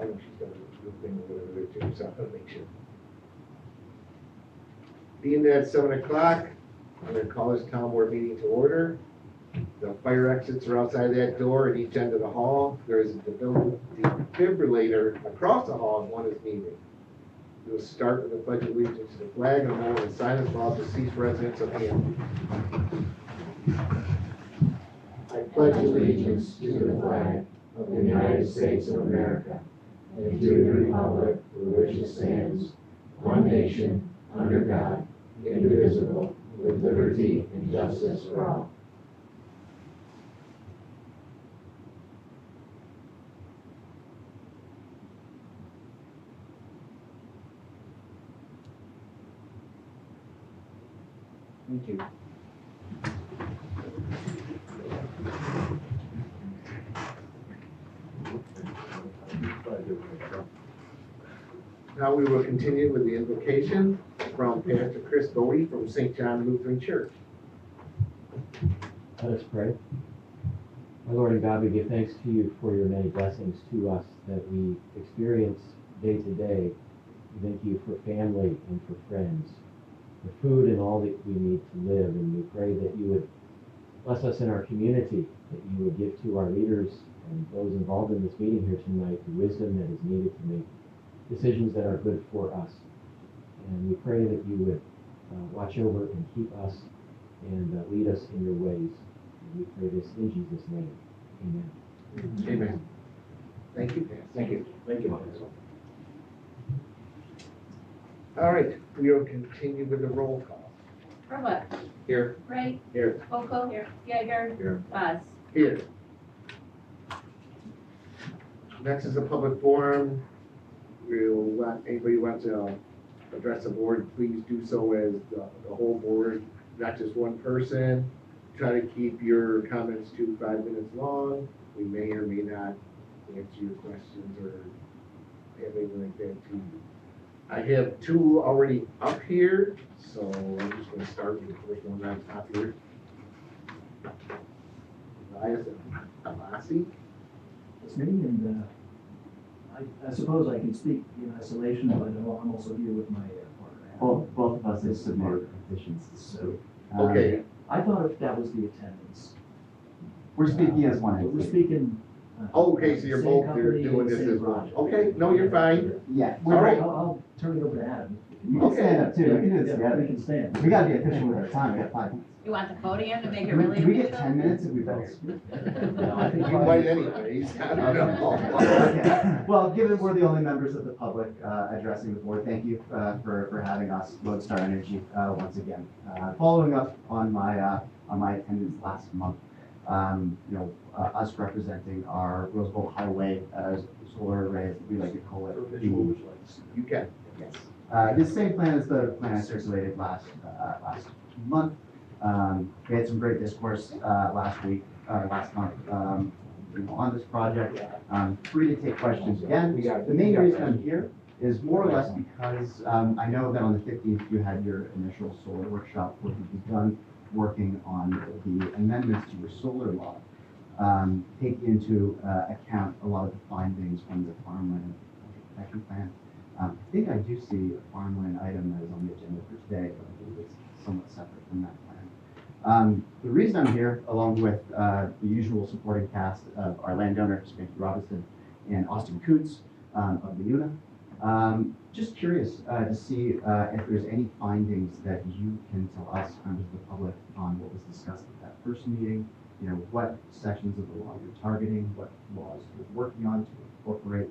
know she's got a good thing or whatever there too, so I'm gonna make sure. Being that it's 7 o'clock, I'm gonna call this town board meeting to order. The fire exits are outside that door at each end of the hall. There is a defibrillator across the hall and one is needed. We will start with the pledge of allegiance to the flag and a moment of silence for all deceased residents of Hampton. I pledge allegiance to the flag of the United States of America and to the republic for which it stands, one nation, under God, indivisible, with liberty and justice for all. Thank you. Now we will continue with the invocation from Pastor Chris Bodie from St. John Lutheran Church. Let us pray. My Lord and God, we give thanks to you for your many blessings to us that we experience day to day. We thank you for family and for friends, for food and all that we need to live. And we pray that you would bless us in our community, that you would give to our leaders and those involved in this meeting here tonight the wisdom that is needed to make decisions that are good for us. And we pray that you would watch over and keep us and lead us in your ways. And we pray this in Jesus' name. Amen. Amen. Thank you, Pastor. Thank you. Thank you. All right, we will continue with the roll call. Roebuck. Here. Wright. Here. Volkel. Here. Geiger. Here. Buzz. Here. Next is a public forum. We'll let anybody who wants to address the board, please do so as the whole board, not just one person. Try to keep your comments to 5 minutes long. We may or may not answer your questions or anything like that too. I have two already up here, so I'm just going to start with the first one on top here. Elias Abasi. It's me, and I suppose I can speak in isolation, but I'm also here with my partner. Both of us have submitted petitions. So Okay, I thought if that was the attendance. We're speaking as one But we're entity. speaking. okay, so you're same both, you're company, doing this same as well. project. Okay, no, you're fine. Yeah. All right. I'll turn it over to Adam. You can stand up too. We can do this Yeah, together. we can stand. We gotta be efficient with our time. We got 5 minutes. You want the podium to make it Do we, really do we get official? 10 minutes if we both? No, I think You might anyways. I don't know. Okay. Well, given we're the only members of the public addressing the board, thank you for having us, Lodestar Energy, once again. Following up on my attendance last month, us representing our Roseville Highway solar arrays, we like to call it. You can. Yes. The same plan as the plan I circulated last month. We had some great discourse last month on this project. Free to take questions again. The main reason I'm here is more or less because I know that on the 15th you had your initial solar workshop where you begun working on the amendments to your solar law, taking into account a lot of the findings from the farmland protection plan. I think I do see a farmland item that is on the agenda for today, but I believe it's somewhat separate from that plan. The reason I'm here, along with the usual supporting cast of our landowner, Spanky Robinson, and Austin Koontz of Leuna, just curious to see if there's any findings that you can tell us, members of the public, on what was discussed at that first meeting. What sections of the law you're targeting, what laws you're working on to incorporate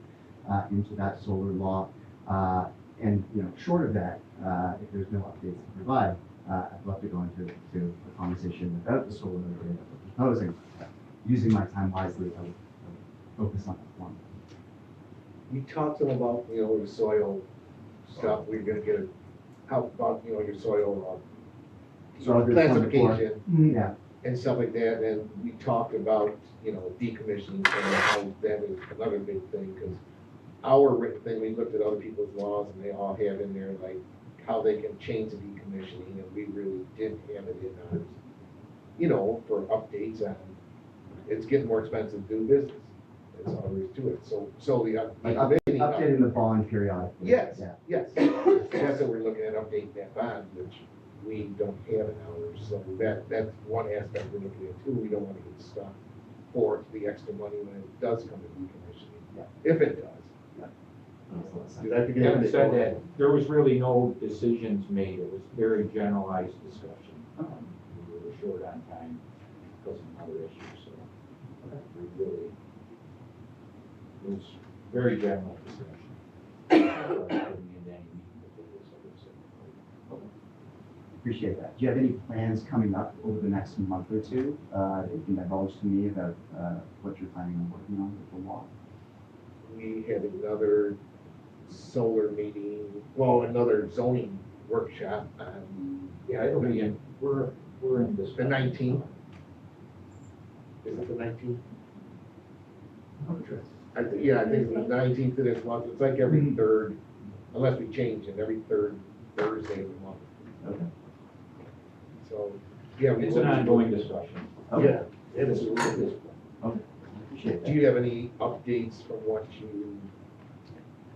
into that solar law. And short of that, if there's no updates to provide, I'd love to go into a conversation about the solar array that we're proposing. Using my time wisely, I would focus on that one. You talked to them about, the soil stuff, we're gonna get a, how about, your soil So there's one before. classification Yeah. and stuff like that, and we talked about, decommissioning, and how that is another big thing, because our written thing, we looked at other people's laws, and they all have in there, like, how they can change the decommissioning, and we really didn't have it in ours, for updates on, it's getting more expensive to do business. That's all there is to it. So the Like updating updating. Updating the bond periodically. Yes, Yeah. yes. That's what we're looking at, updating that bond, which we don't have in ours. So that's one aspect we're looking at too. We don't want to get stuck for the extra money when it does come to decommissioning. Yeah. If it does. Makes a lot of sense. Did I forget Having anything? said that, there was really no decisions made, it was very generalized discussion. We were short on time because of another issue, so we really, it was very general discussion. Couldn't get any meeting with this, I would say. Appreciate that. Do you have any plans coming up over the next month or two that you can divulge to me about what you're planning on working on with the law? We had another solar meeting, well, another zoning workshop on, Yeah, it'll be in, we're in this. The 19th. Is it the 19th? Yeah, I think it's the 19th of this month. It's like every third, unless we change it, every third Thursday of the month. Okay. So, yeah. we It's an will- ongoing discussion. Yeah, it This is. is this. Okay. Appreciate Do that. you have any updates from what you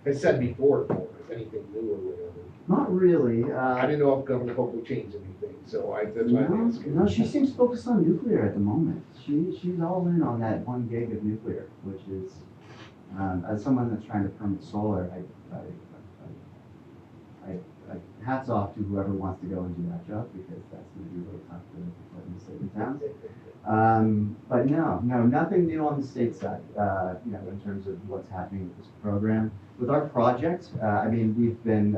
had said before, for us? Anything new or whatever? Not really. I didn't know if Governor Hope would change anything, so that's why I'm asking. No, she seems focused on nuclear at the moment. She's all in on that 1 gig of nuclear, which is, as someone that's trying to permit solar, hats off to whoever wants to go and do that job, because that's going to be really tough to put in the state and towns. But no, nothing new on the state side, in terms of what's happening with this program. With our project, I mean, we've been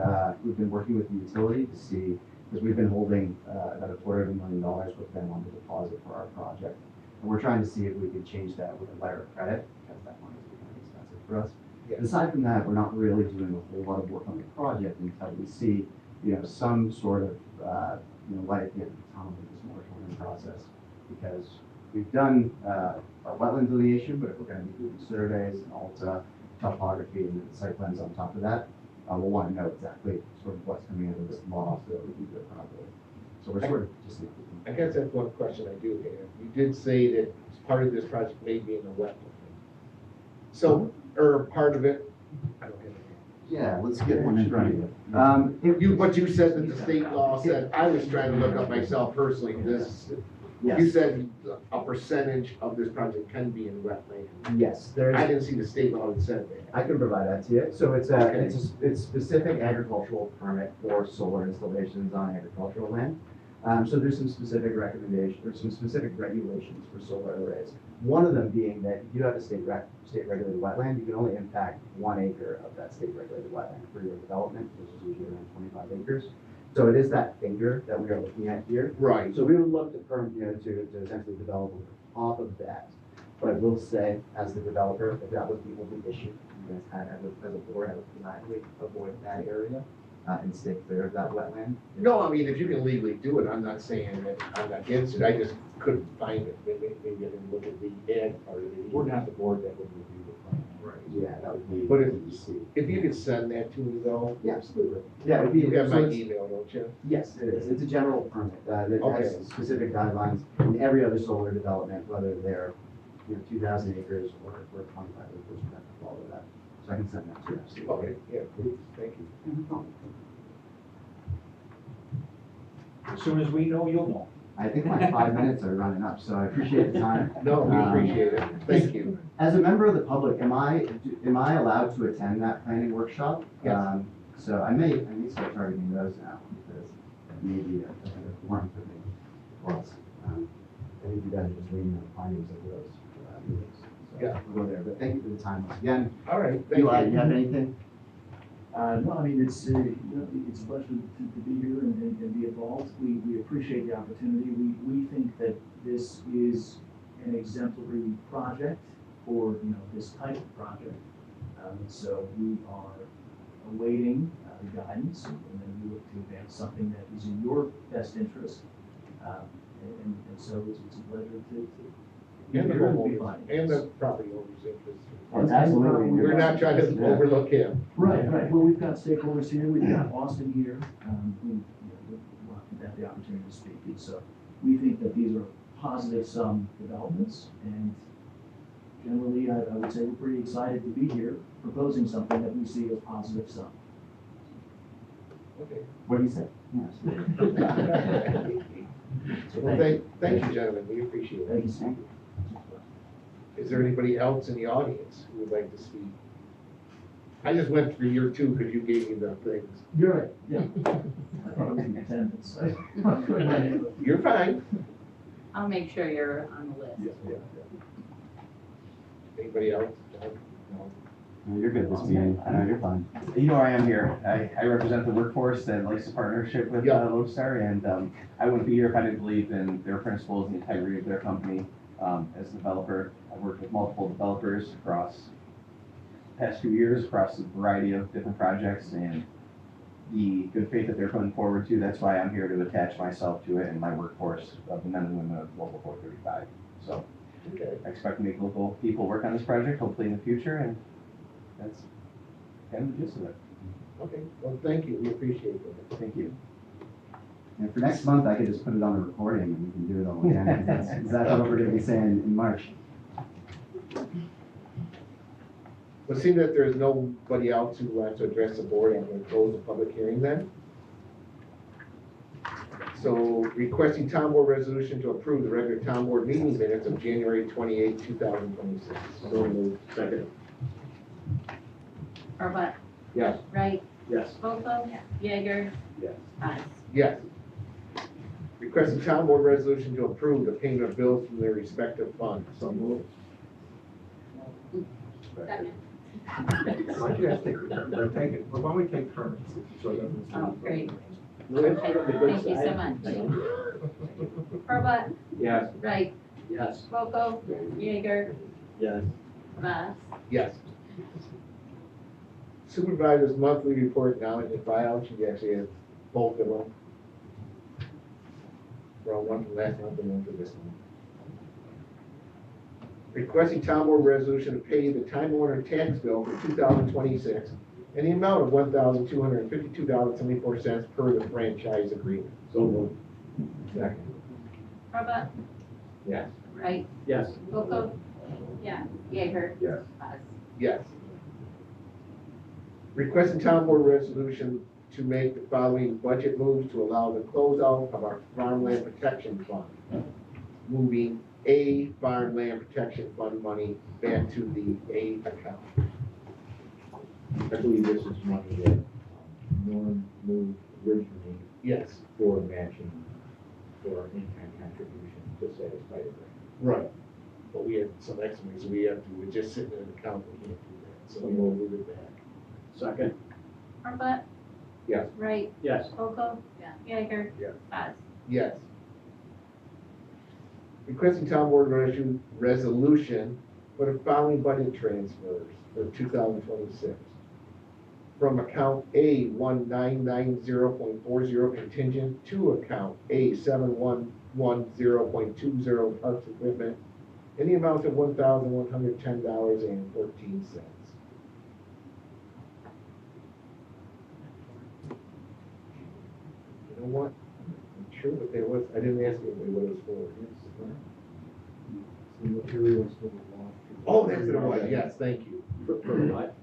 working with the utility to see, because we've been holding about $250,000 with them on the deposit for our project. And we're trying to see if we could change that with a letter of credit, because that money is becoming expensive for us. Yeah. Aside from that, we're not really doing a whole lot of work on the project until we see, some sort of, light at the end of the tunnel with this moratorium process. Because we've done our wetland delineation, but if we're going to be doing surveys and Alta topography and then site plans on top of that, we'll want to know exactly sort of what's coming out of this law so that we can do it properly. So we're sort of just. I guess that's one question I do have. You did say that part of this project may be in the wetland. So, or part of it, I don't have it. Yeah, let's get one in front of you. But you said that the state law said, I was trying to look up myself personally, you Yes, said a percentage of this project can be in wetland. yes, I there's, didn't see the state law that said that. I can provide that to you. So it's Okay. it's specific agricultural permit for solar installations on agricultural land. So there's some specific recommendations, or some specific regulations for solar arrays. One of them being that if you have a state regulated wetland, you can only impact 1 acre of that state regulated wetland for your development, which is usually around 25 acres. So it is that figure that we are looking at here. Right. So we would love to to essentially develop off of that. But I will say, as the developer, if that was the only issue you guys had as a board, I would gladly avoid that area and stay clear of that wetland. No, I mean, if you can legally do it, I'm not saying that I'm not against it, I just couldn't find it. Maybe I didn't look at the ag part of it. We're not the board that would review the plan. Right. Yeah, that would be. But if- DEC. If you could send that to me though, Yeah, absolutely. Yeah, it would be. you have so my it's- email, don't you? Yes, it is. It's a general permit that Okay. has specific guidelines in every other solar development, whether they're 2,000 acres or 25 acres, we have to follow that. So I can send that to you. absolutely. Okay, yeah, please, thank you. Yeah, no problem. As soon as we know, you'll know. I think my 5 minutes are running up, so I appreciate the time. No, we appreciate it, thank you. As a member of the public, am I allowed to attend that planning workshop? Yes. So I may start targeting those now, because it may be a better forum for me. For us. I think you guys are just reading the findings of those meetings. So Yeah. we'll go there, but thank you for the time once again. All right, thank Eli, you you. have anything? No, I mean, it's a pleasure to be here and be involved. We appreciate the opportunity. We think that this is an exemplary project for, this type of project. So we are awaiting the guidance, and then we look to advance something that is in your best interest. And so it's a pleasure to be And the here and be homeowners, invited. and the property owners' interests. Absolutely. We're not trying to Yeah. overlook him. Right. Well, we've got stakeholders here, we've got Austin here, who, will have the opportunity to speak. And so we think that these are positive developments, and generally, I would say we're pretty excited to be here, proposing something that we see as positive stuff. Okay. What do you say? Yes. Well, thank you, gentlemen, we appreciate it. Thank you, Steve. Is there anybody else in the audience who would like to speak? I just went through your two because you gave me the things. You're right, yeah. I thought it was in attendance. You're fine. I'll make sure you're on the list. Anybody else? No? No, you're good this meeting. No, you're fine. You know I am here. I represent the workforce that likes the partnership with Yeah. Lodestar, and I wouldn't be here if I didn't believe in their principles and the integrity of their company. As a developer, I've worked with multiple developers across the past few years, across a variety of different projects, and the good faith that they're putting forward to, that's why I'm here to attach myself to it and my workforce of the men and women of Local 435. So Okay. I expect to make local people work on this project, hopefully in the future, and that's kind of the gist of it. Okay, well, thank you, we appreciate it. Thank you. And for next month, I could just put it on the recording and we can do it all again, 'cause that's exactly what we're gonna be saying in March. Well, seeing that there's nobody else who wants to address the board, I'm going to close the public hearing then. So requesting town board resolution to approve the regular town board meeting minutes of January 28, 2026. So moved. Second. Burbach, Yes. Wright, Yes. Boco, Yeager, Yes. Haas. Yes. Requesting town board resolution to approve the payment of bills from their respective funds. So moved. Second. Why don't you guys take, take it, why don't we take turns? So it doesn't- Oh, great. Let's Okay, put the good thank you so side. much. Burbach, Yes. Wright, Yes. Boco, Yeager, Yes. Haas. Yes. Supervisor's monthly report now in the file, she actually has both of them. Well, one from last month and one for this month. Requesting town board resolution to pay the Time Warner tax bill for 2026 in the amount of $1,252.74 per the franchise agreement. So moved. Second. Burbach, Yes. Wright, Yes. Boco, yeah, Yeager, Yes. Haas. Yes. Requesting town board resolution to make the following budget moves to allow the closeout of our farmland protection fund. Moving A farmland protection fund money back to the A account. I believe this is money that Norm moved originally Yes. for matching for in-kind contribution to satisfy the grant. Right. But we had some extra money, so we have to, we're just sitting in an account, we can't do that, so we'll move it back. Second. Burbach, Yes. Wright, Yes. Boco, Yeager, Yeah. Haas. Yes. Requesting town board resolution for the following budget transfers for 2026. From account A 1990.40 contingent to account A 7110.20 parks equipment in the amount of $1,110.14. You know what? I'm sure what it was, I didn't ask anybody what it was for. The materials for the loft. Oh, that's what it was, yes, thank you. For what?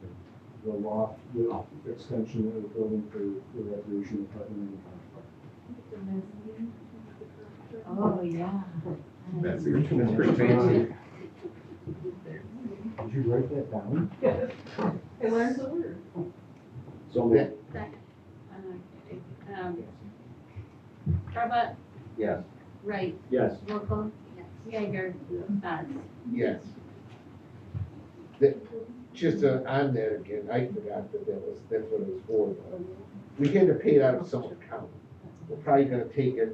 The loft, the extension of the building for the recreation department and Oh, yeah. That's pretty fancy. Did you write that down? I learned the word. So That- Second. Burbach, Yes. Wright, Yes. Boco, Yeager, Haas. Yes. Just on that again, I forgot that's what it was for. We had to pay it out of some account. We're probably gonna take the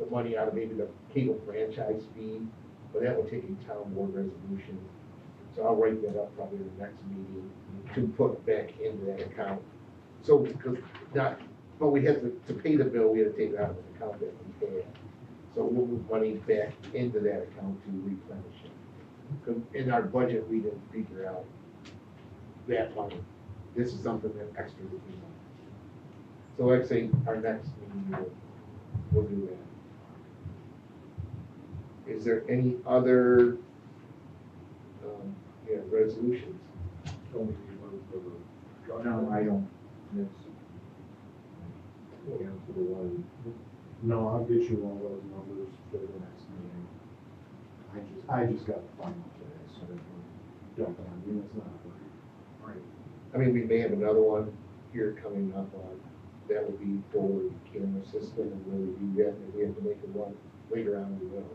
money out of maybe the cable franchise fee, but that will take a town board resolution. So I'll write that up probably in the next meeting to put back into that account. So, because but we had to pay the bill, we had to take it out of the account that we had. So we'll move money back into that account to replenish it. 'Cause in our budget, we didn't figure out that money. This is something that extra would be. So like I say, our next meeting, we'll do that. Is there any other Yeah, resolutions. Only need one for the truck. No, I don't, it's, Yeah, for the one. No, I'll get you all those numbers for the next meeting. I just got the final today, so I don't dump it on you, it's not a hurry. I mean, we may have another one here coming up on, that would be for the camera system and really do that, and we have to make a one later on, we will.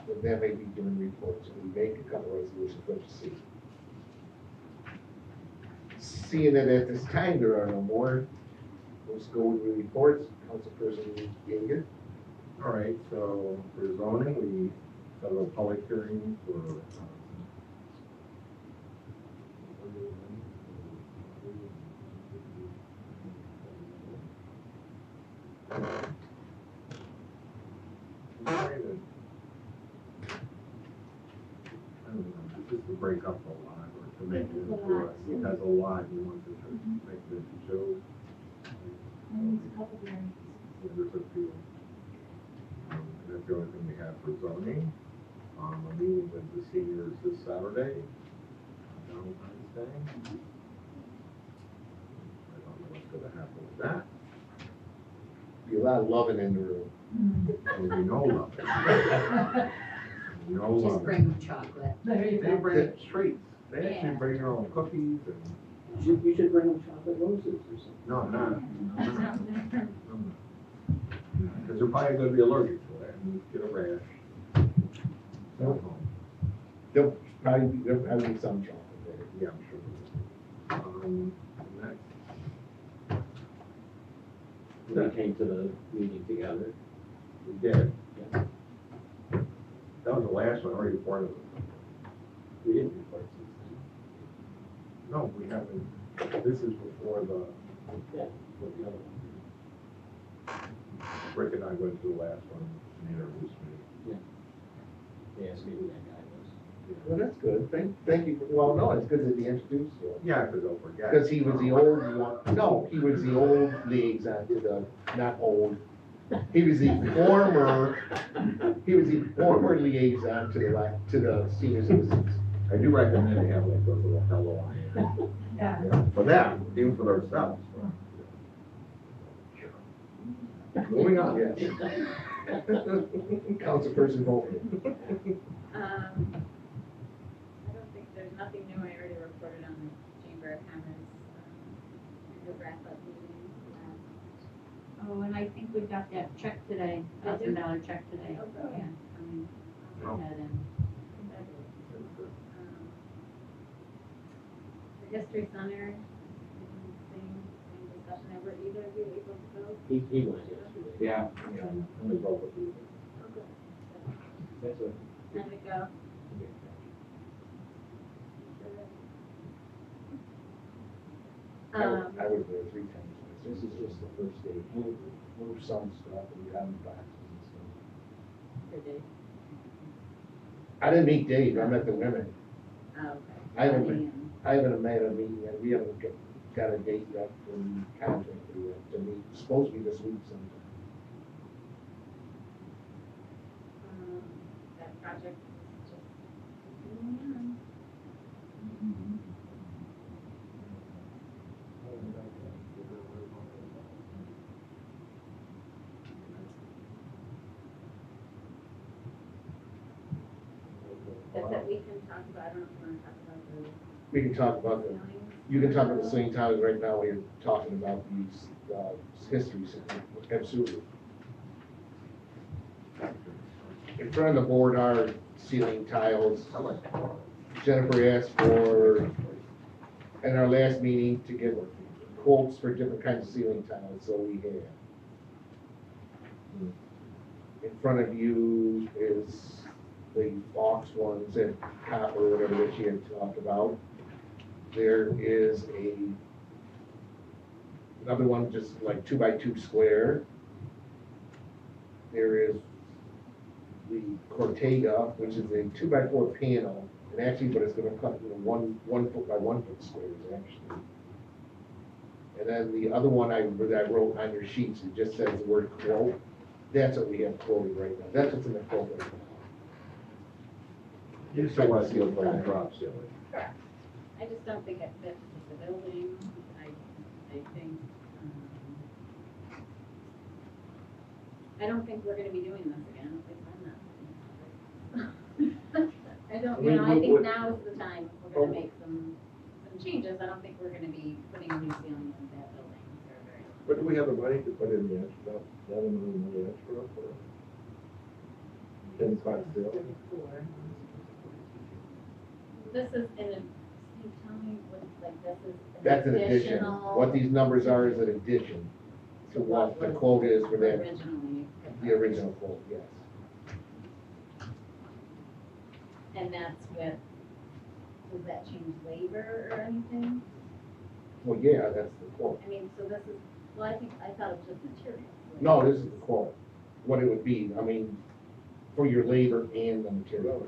But that may be doing reports, and we make a couple resolutions, let's see. Seeing that at this time there are no more, let's go with the reports, Councilperson Ginger. All right, so for zoning, we set a public hearing for, just to break up a lot or to make it into a, it has a lot you want to make it into shows. And there's a couple there. So there's a few. And that's the only thing we have for zoning. A meeting with the seniors this Saturday, Valentine's Day. I don't know what's gonna happen with that, Be a lot of loving in the room. and we know love it. We know love Just it. bring chocolate. There you They go. bring treats, they actually Yeah. bring their own cookies and, You should bring them chocolate roses or something. no, I'm not. Because they're probably gonna be allergic to it and get a rash. Nope. There'll probably be some chocolate there. Yeah, I'm sure. Next. We came to the meeting together. We did. Yeah. That was the last one, I already reported it. We didn't report since No, we haven't, this is before the, then. Yeah, for the other one. Rick and I went to the last one, and he introduced me. They asked me who that guy was. Well, that's good, thank you, well, no, it's good that he introduced you. Yeah, because don't forget. Because he was the old one, no, he was the old liaison to the, not old, he was the former liaison to the senior citizens. I do recommend they have like those little hello on Yeah. it. For them, even for themselves. Moving on. Yes. Councilperson Bolton. I don't think there's nothing new. I already reported on the Chamber of Commerce, the wrap-up meeting. Oh, and I think we got that check today, $1,000 check today. Oh, good. Yeah, coming Oh. ahead and, the History Center, same discussion. Were either of you able to go? He went yesterday. yeah, Let me roll with you. Oh, good. That's what. Then we go. I was there 3 times. This is just the first day. Move some stuff and we have boxes and stuff. Good day. I didn't meet Dave, I met the women. Oh, okay. I haven't Bonnie been- and- I haven't met a meeting yet, we haven't got a date yet for the contractor yet, to meet, it's supposed to be this week sometime. That project is just continuing on. That's that we can talk about, I don't know if you want to talk about the We can talk about the, ceilings. you can talk about the swing towers right now, we're talking about these, history center, absolutely. In front of the board are ceiling tiles. Jennifer asked for, in our last meeting, to get quotes for different kinds of ceiling tiles, so we have. In front of you is the box ones and copper, whatever that she had talked about. There is another one just like 2x2 square. There is the Cortega, which is a 2x4 panel, and actually, but it's gonna cut, 1 foot by 1 foot squares, actually. And then the other one that I wrote on your sheets, it just says the word quote. That's what we have quoted right now. That's what's in the quote right now. You still want to see a little drop ceiling. Correct. I just don't think it fits with the building. I think, I don't think we're gonna be doing this again, at least I'm not. I don't, you know, I think now is the time if we're gonna make some changes. I don't think we're gonna be putting a new ceiling in that building. They're very. But do we have the money to put in the extra, the other money extra for? Ten spots still? This is in a, can you tell me what, like, this is That's an addition. additional. What these numbers are is an addition to what the quote is for that, Originally. the original quote, yes. And that's with, does that change labor or anything? Well, yeah, that's the quote. I mean, so this is, well, I thought it was just materials. No, this is the quote, what it would be, I mean, for your labor and the material.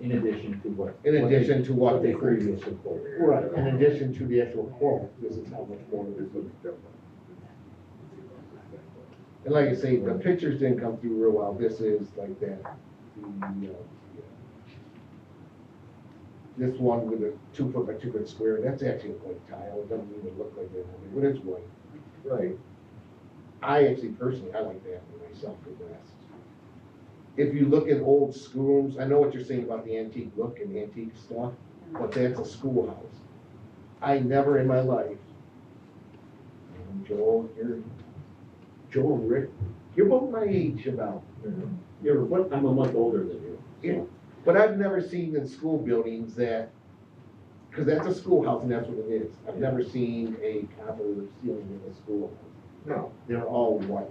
In addition to what? In addition to what they they previously quoted. Right, in addition to the actual quote, this is how much more it is. And like I say, the pictures didn't come through real well, this is like that, this one with a 2 foot by 2 foot square, that's actually a white tile, it doesn't even look like that, but it's white. Right. I actually personally, I like that one myself the best. If you look at old schoolrooms, I know what you're saying about the antique look and antique stuff, but that's a schoolhouse. I never in my life, and Joel, Joel and Rick, you're both my age about. I'm a month older than you. Yeah, but I've never seen in school buildings that, because that's a schoolhouse and that's what it is. I've never seen a copper ceiling in a schoolhouse. No. They're all white.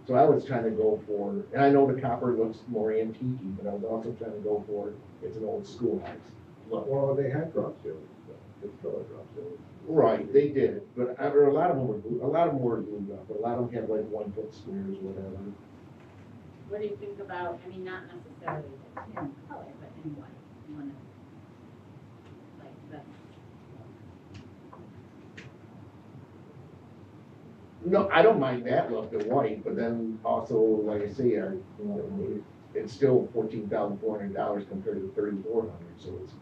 So I was trying to go for, and I know the copper looks more antique, but I was also trying to go for, it's an old schoolhouse look. Well, they had drop ceilings, though. It's still a drop ceiling. Right, they did, but or a lot of them were glued up, but a lot of them had like 1 foot squares or whatever. What do you think about, I mean, not necessarily the tin color, but in white, you wanna, like, that's. No, I don't mind that look, the white, but then also, like I say, it's still $14,400 compared to $3,400, so it's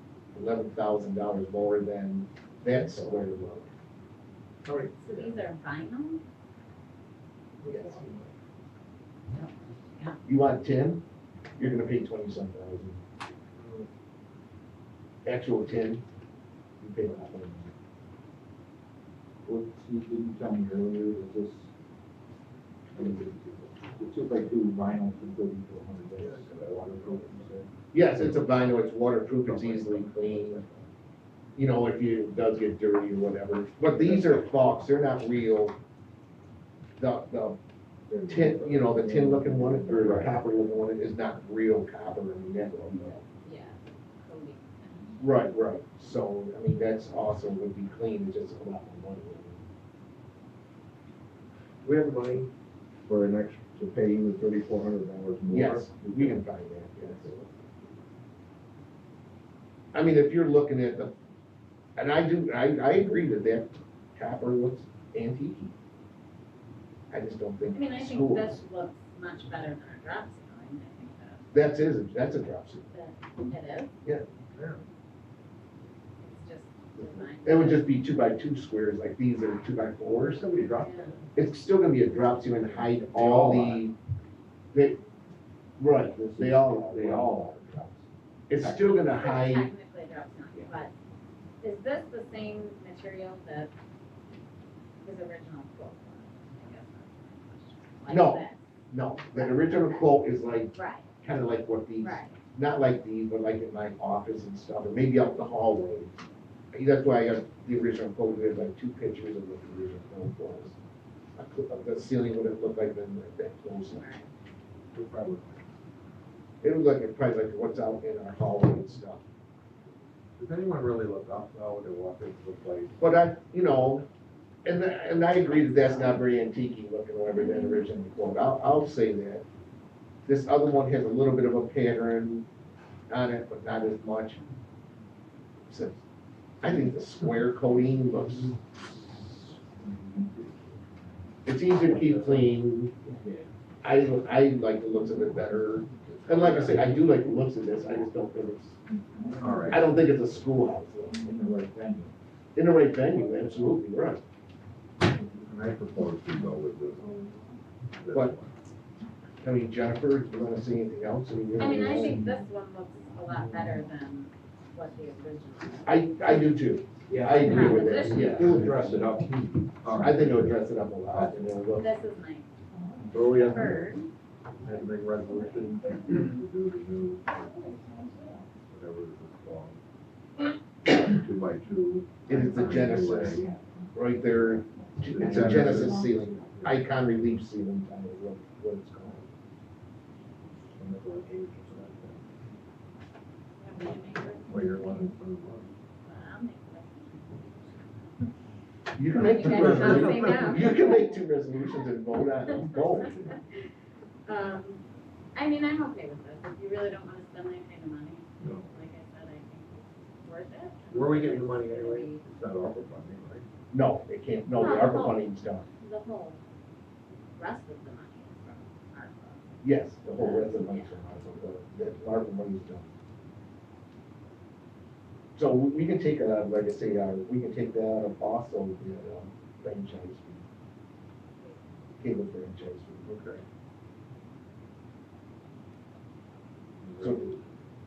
$11,000 more than that square look. So these are vinyl? Yes. You want 10? You're gonna pay 20-some thousand. Actual 10, you pay about 20. What, you didn't tell me earlier, is this, I mean, the 2 by 2 vinyl for $3,400, is that waterproof, you said? Yes, it's a vinyl, it's waterproof, it's easily cleaned. You know, if it does get dirty or whatever, but these are false, they're not real. The tin, you know, the tin looking one, or the copper looking one is not real copper, I mean, that's what we have. Yeah, coating. Right, so, I mean, that's also would be clean, it's just a lot more money. Do we have the money for an extra, to pay you the $3,400 more? Yes, we can find that, yes. I mean, if you're looking at the, and I agree that copper looks antique. I just don't think I mean, I think schools. this looks much better than a drop ceiling, I think That's a drop ceiling. that it is. Yeah. Yeah. It's just designed. It would just be 2 by 2 squares, like these are 2 by 4s. Somebody dropped Yeah. It's still gonna be a drop ceiling, hide all right, they all are drops. It's still gonna hide, Technically a drop ceiling, but is this the same material that his original quote was? I guess that's my question. No. Like no, that original quote is like, that. Right, kinda like what these, right. not like these, but like in my office and stuff, or maybe out the hallway. That's why I got the original quote, there's like 2 pictures of what the original quote was. The ceiling wouldn't look like that close. It would look probably like what's out in our hallway and stuff. Does anyone really look up now when they walk into the place? But I, you know, and I agree that that's not very antique looking, whatever that original quote, I'll say that. This other one has a little bit of a pattern on it, but not as much. So, I think the square coating looks, it's easier to keep clean. I like the looks of it better. And like I say, I do like the looks of this, I just don't think it's, All right. I don't think it's a schoolhouse though. In the right venue. In the right venue, absolutely, right. And I propose we go with this. What? I mean, Jennifer, do you wanna say anything else? I mean, I think this one looks a lot better than what the original. I do too. Yeah, I agree with that, Composition. yeah. It would dress it up. I think it would dress it up a lot, and it'll look. This is my So we have bird. to make a resolution to do the new, whatever this is called. 2x2. It is the Genesis, right there, it's a Genesis ceiling, icon relief ceiling, kind of what it's called. Well, you're one. You can make two You guys don't say resolutions, no. you can make two resolutions and vote on them, go. I mean, I'm okay with this, if you really don't wanna spend that kind of money, No. like I said, I think it's worth it. Where are we getting the money anyway? It's not ARPA funding, right? No, it can't, no, the ARPA funding's done, The whole rest of the money is from ARPA. yes, the whole rest of the money's from ARPA, but the ARPA money's done. So we can take it out, like I say, we can take that out of also the franchise fee. Cable franchise fee. Okay. So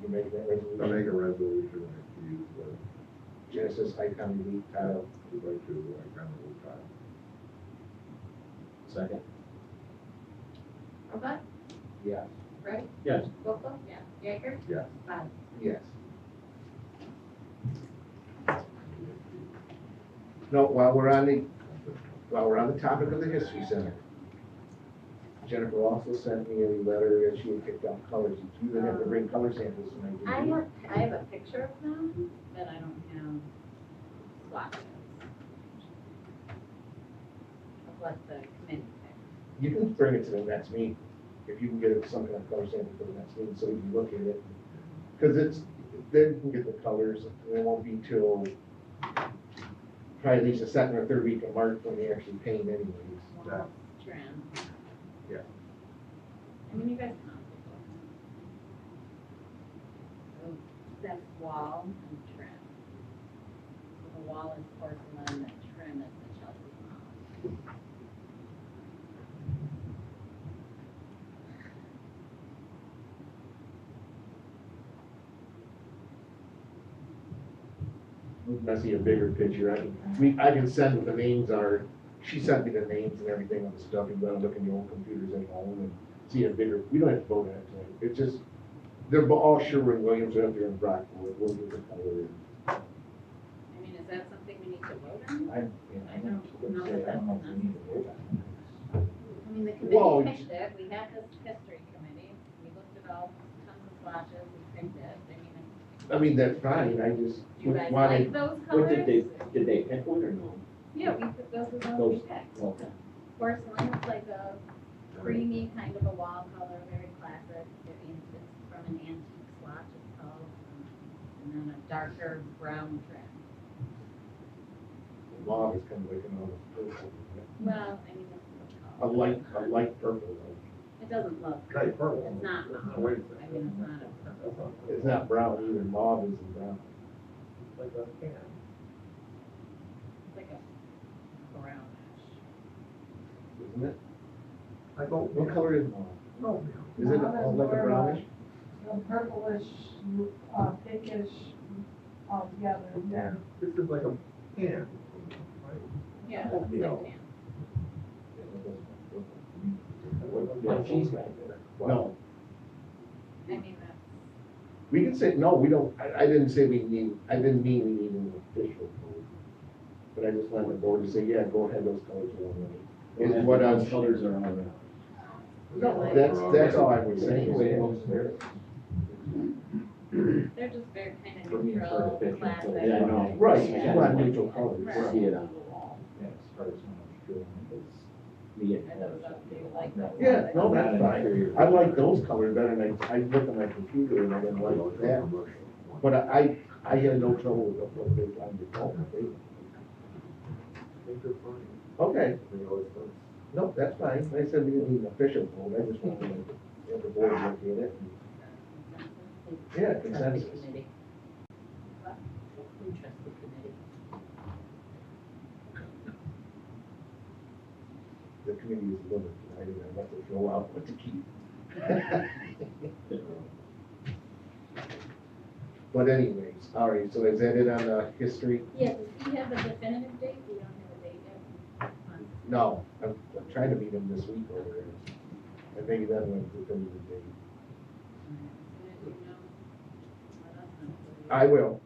you make that I'll resolution, make a resolution to use the Genesis icon relief tile. 2x2 like kind of tile. Second. Robot, Yes. right? Yes. Boco, yeah, Jaeger? Yes. Bob. Yes. No, while we're on the topic of the History Center, Jennifer also sent me a letter that she had picked out colors. You didn't have to bring color samples tonight, did you? I have a picture of them, but I don't have swatches of what the committee picked. You can bring it to the next meeting, if you can get some kind of color sample for the next meeting, so we can look at it. Because then you can get the colors, and it won't be till probably at least the second or third week of March when they actually paint anyways. Yeah. Trim. Yeah. I mean, you guys can also look. That's wall and trim. The wall is porcelain, the trim is the Chelsea moss. I see a bigger picture, I can send what the names are, she sent me the names and everything of the stuff, and then look in the old computers at home and see a bigger, we don't have to vote on it tonight, it's just, they're all Sherwin-Williams, they're up there in Brockwood, we'll get the color. I mean, is that something we need to vote on? I don't know if we need to vote on I mean, the Well, committee picked it, we had this history committee, we looked at all tons of swatches, we picked it, I mean, that's fine, I just do you guys wanted, like those What colors? did they pick one or no? Yeah, we took those as those we Those, picked. okay. Porcelain is like a creamy kind of a wall color, very classic. It means it's from an antique swatch, it's called. And then a darker brown trim. log is kind of like an almost purple, Well, I mean, that's what it's called. a light purple, though. It doesn't look, Light purple. it's not, No, wait a I second. mean, it's not a purple. It's not brown either, mauve isn't brown. Like a can. It's like a brownish. Isn't it? I go. What color is mauve? No. Is it like a brownish? A purplish, pinkish, altogether. Yeah, this is like a can. Yeah, Oh, it's yeah. like tan. Yeah, she's got it. No, I mean, that's, we can say, no, we don't, I didn't say we need, I didn't mean we need an official vote. But I just wanted the board to say, yeah, go ahead, those colors are all right. Is what I was. Colors are all right. No, that's all I was saying. they're just very kind of For me, it's neutral, artificial. classic. Yeah, I know. Right, you want neutral colors. Right. See it on the wall. Yeah, as far as how much drilling is. Me and Are those up to you, like those? Yeah, no, that's fine. I like those colors better than I looked at my computer and I didn't like that. But I had no trouble with what they on the phone. Okay, no, that's fine. I said we didn't need an official vote. I just wanted to have the board look at it. Yeah, Trust the consensus. committee. What? We trust the committee. The committee is limited, I didn't know what to throw out, what to keep. But anyways, all right, so is that it on the history? Yeah, does he have a definitive date? We don't have a date yet. No, I'm trying to meet him this week over there. I think that one's the definitive date. As soon as you know, let us know. so we I will.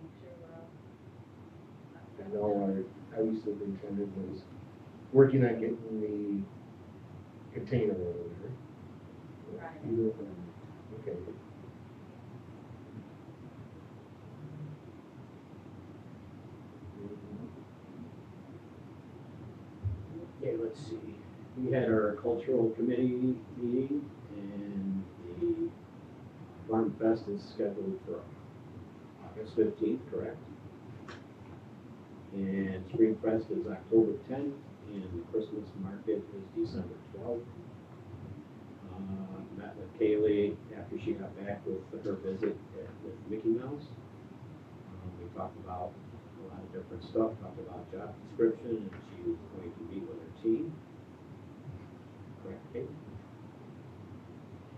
Make sure we're all. I know our highway superintendent was working on getting the container over there. Right. Okay. Okay, let's see. We had our cultural committee meeting and the Farm Fest is scheduled for August 15th, correct? And Spring Fest is October 10th and the Christmas market is December 12th. Met with Kaylee after she got back with her visit with Mickey Mouse. We talked about a lot of different stuff, talked about job description, and she was going to meet with her team. Correct, Kate?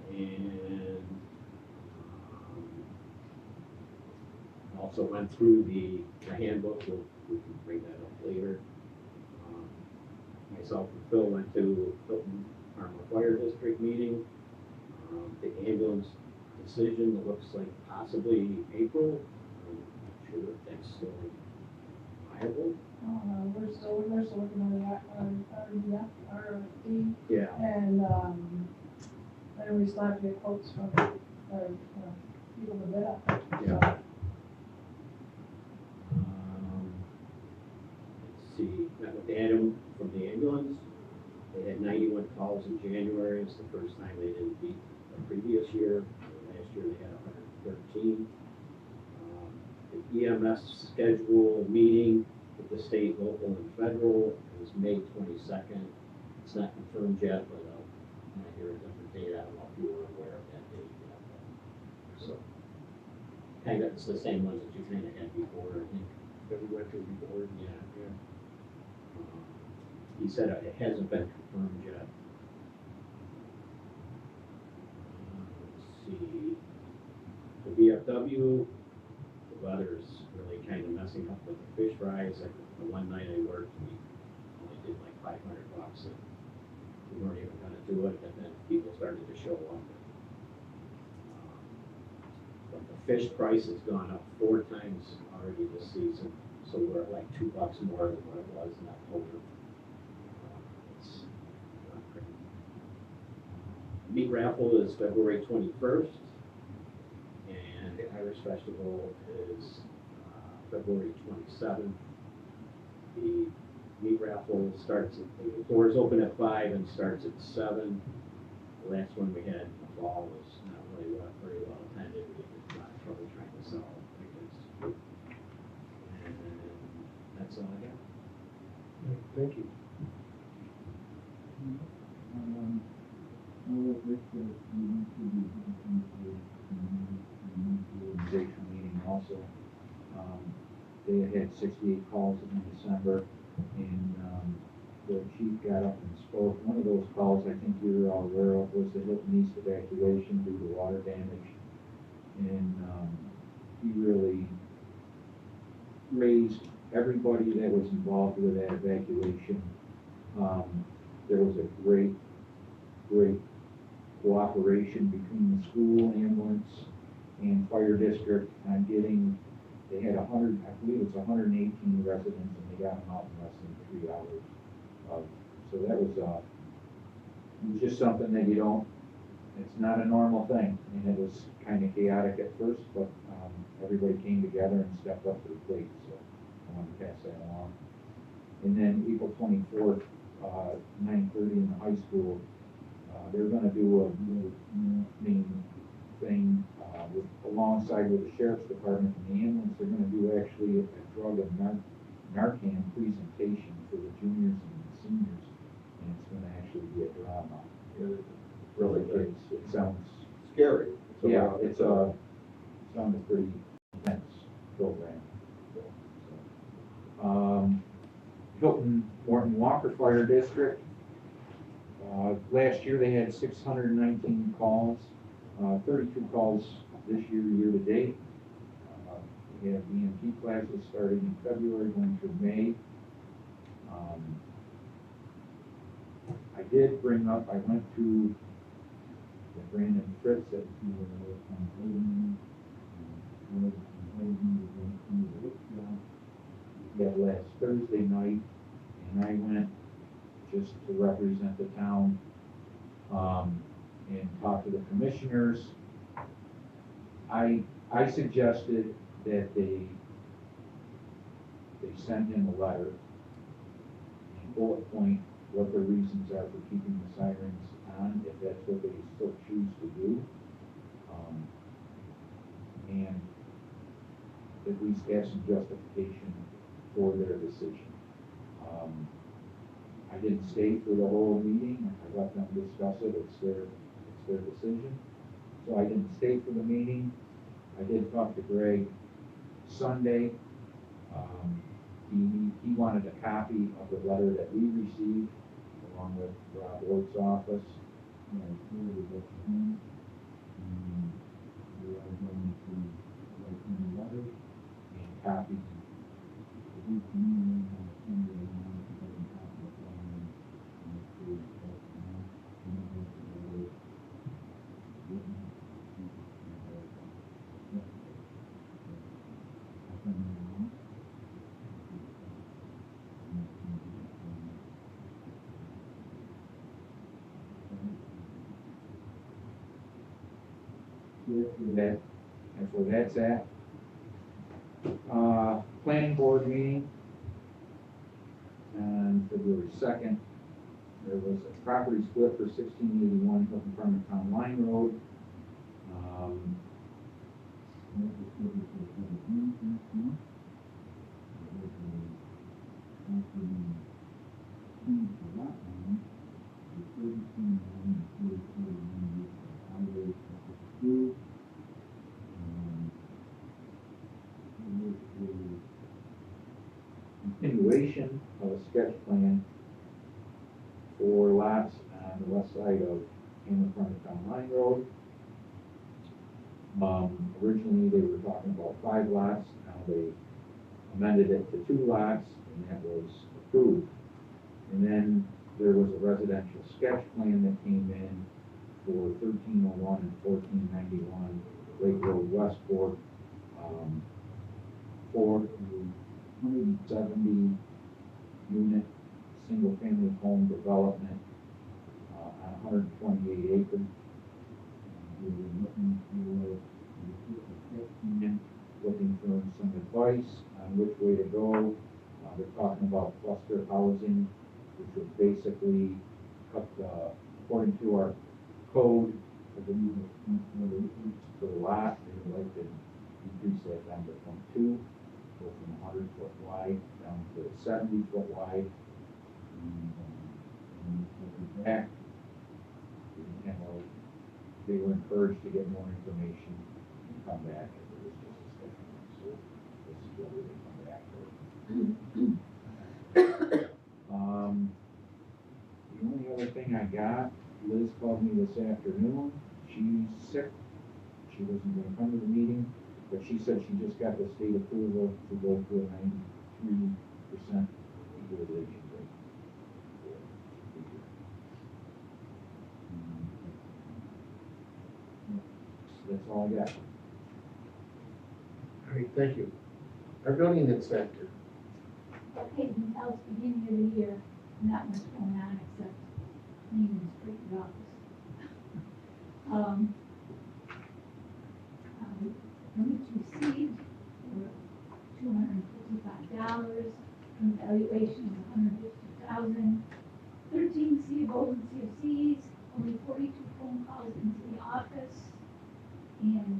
And also went through the handbook, we can bring that up later. Myself and Phil went to Hilton Armor Fire District meeting. The ambulance decision, it looks like possibly April. I'm not sure if that's still viable. We're still looking at our RFP, Yeah. and, then we still have to get quotes from, people to bid on it. Yeah. Let's see, met with Adam from the ambulance. They had 91 calls in January. It's the first time they didn't beat the previous year. Last year they had 113. The EMS schedule meeting with the state, local, and federal is May 22nd. It's not confirmed yet, but when I hear a different date, I don't know if you were aware of that date yet. So, kind of, it's the same ones that you kind of had before, I think. That we went to before. Yeah. He said it hasn't been confirmed yet. Let's see. The VFW, the weather's really kind of messing up with the fish fries. Like the one night I worked, we only did like $500 and we weren't even gonna do it, and then people started to show up. But the fish price has gone up 4 times already this season, so we're at like $2 more than what it was in October. It's not great. Meat raffle is February 21st, and the Irish Festival is February 27th. The meat raffle starts at, the doors open at 5 and starts at 7. The last one we had in the fall was not really very well attended. We had a lot of trouble trying to sell tickets. And that's all I got. Thank you. Organization meeting also. They had 68 calls in December, and the chief got up and spoke. One of those calls, I think you were all aware of, was the Hilton East evacuation due to water damage. And he really raised everybody that was involved with that evacuation. There was a great cooperation between the school, ambulance, and fire district on getting, they had 100, I believe it's 118 residents, and they got them out in less than 3 hours. So that was, it was just something that you don't, it's not a normal thing. I mean, it was kind of chaotic at first, but everybody came together and stepped up to the plate, so I wanted to pass that along. And then April 24th, 9:30 in the high school, they're gonna do a main thing, alongside with the sheriff's department and the ambulance. They're gonna do actually a drug and Narcan presentation for the juniors and the seniors, and it's gonna actually be a drama. Really good. It sounds Scary. So, Yeah, it's sounds a pretty intense program. Hilton Morton Walker Fire District. Last year they had 619 calls, 32 calls this year, year to date. We have EMT classes starting in February, going through May. I did bring up, I went to Brandon Fritz at last Thursday night, and I went just to represent the town, and talk to the commissioners. I suggested that they send him a letter and bullet point what the reasons are for keeping the sirens on, if that's what they still choose to do. And at least have some justification for their decision. I didn't stay for the whole meeting. I let them discuss it. It's their decision. So I didn't stay for the meeting. I did talk to Greg Sunday. He wanted a copy of the letter that we received, along with Rob Ort's office. And copy. That's where that's at. Planning board meeting on February 2nd. There was a property split for 1681 Hilton Farmertown Line Road. Continuation of a sketch plan for lots on the west side of Hamlet Farmertown Line Road. Originally they were talking about 5 lots, now they amended it to 2 lots, and that was approved. And then there was a residential sketch plan that came in for 1301 and 1491 Lake Road Westport, for 170 unit single family home development on 128 acres. We were looking for some advice on which way to go. They're talking about cluster housing, which would basically cut, according to our code, for the lot, they would like to increase that down to 22, go from 100-foot wide down to 70-foot wide. Back, and they were encouraged to get more information and come back if there was just a discussion. So this is what they come back with. The only other thing I got, Liz called me this afternoon. She's sick. She wasn't going to come to the meeting, but she said she just got the state approval to go to a 93% equalization rate. That's all I got. All right, thank you. Our building inspector. Okay, now it's beginning of the year, not much going on except cleaning and straightening the office. Permits received were $255, evaluation of $150,000, 13 CFOs and CFCs, only 42 phone calls into the office, and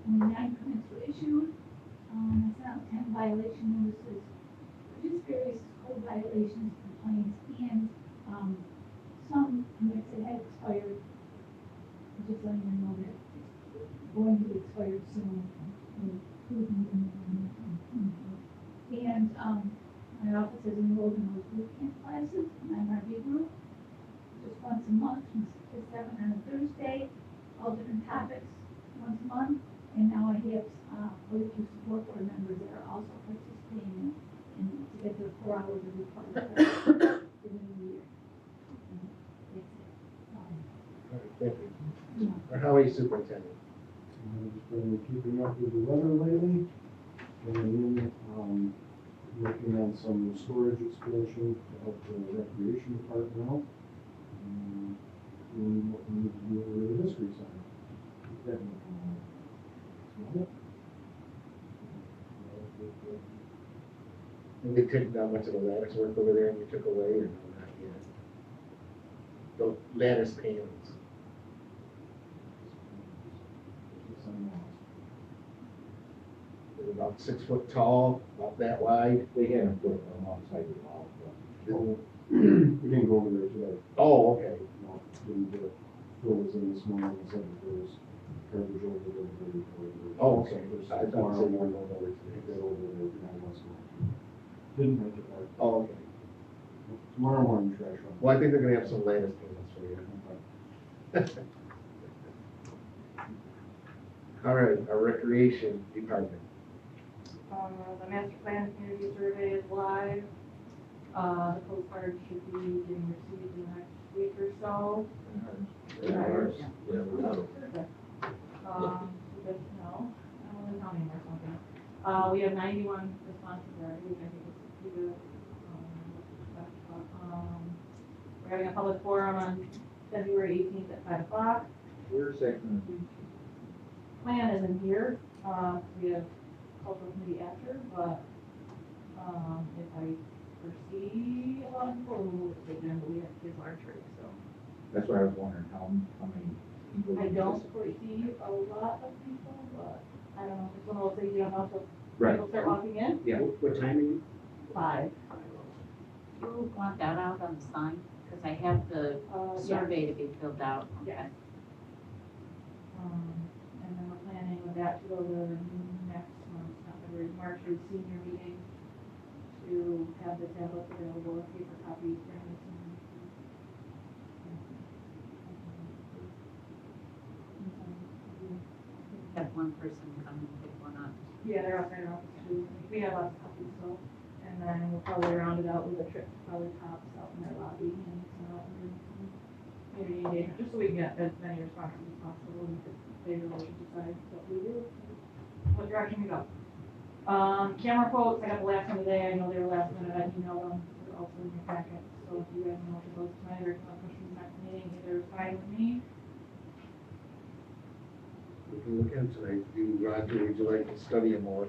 only 9 permits were issued. I sent out 10 violation notices, just various code violations, complaints, and some permits that had expired. Just letting them know that going to be expired soon. And, my office is enrolled in those boot camp classes, my MRV group, just once a month, from 6 to 7 on a Thursday, all different topics, once a month. And now I have, other two support board members that are also participating in to get their 4 hours of required credit for the new year. And that's it. All right, thank you. Yeah. Our highway superintendent. I've just been keeping up with the weather lately, and then, working on some storage expansion to help the recreation department out. Doing what we need to do over the history center. Keep that moving along. That's about it. And they took down much of the lattice work over there and you took away or no, not yet? The lattice panels. Just some loss. They're about 6 foot tall, about that wide. They haven't put it alongside the wall, Oh, we didn't go over there today. Oh, okay. No, didn't do it. Phil was in this morning and said that there was garbage over there. Oh, okay. So I thought tomorrow you said you were morning, going over Get today. over there behind West Mountain. Didn't make it back. Oh, okay. Tomorrow morning, trash run. Well, I think they're gonna have some lattice panels for you. All right, our recreation department. The master plan community survey is live. The postcard should be getting received in the next week or so. Yeah, we're not. So good to know. I'm only counting or something. We have 91 responses already, which I think is pretty good. We're having a public forum on February 18th at 5 o'clock. Where's that gonna be? Plan isn't here. We have cultural committee after, but, if I foresee a lot of people, we'll move it to the agenda. We have kids archery, so. That's why I was wondering how many people. I don't foresee a lot of people, but I don't know, it's one of those things you don't know until Right. people start walking in. Yeah, what time are you? 5. You want that out on the sign? Because I have the Yeah. survey to be filled out. Yeah. And then we're planning with that to go to next month, not February, March's senior meeting, to have the tablets available, paper copies during the senior meeting. Have one person come and pick one up. Yeah, they're out there in office too. We have lots of copies, so, and then we'll probably round it out with a trip to probably Tops out in their lobby and send out some community engagement, just so we can get as many responses as possible, and they really should decide what we do, what direction we go. Camera quotes, I got the last one today, I know they were last minute, I emailed them, they're also in your packet, so if you guys know what those tonight, or if you want to push them back to meeting, either is fine with me. We can look into tonight. Roger, would you like to study them more?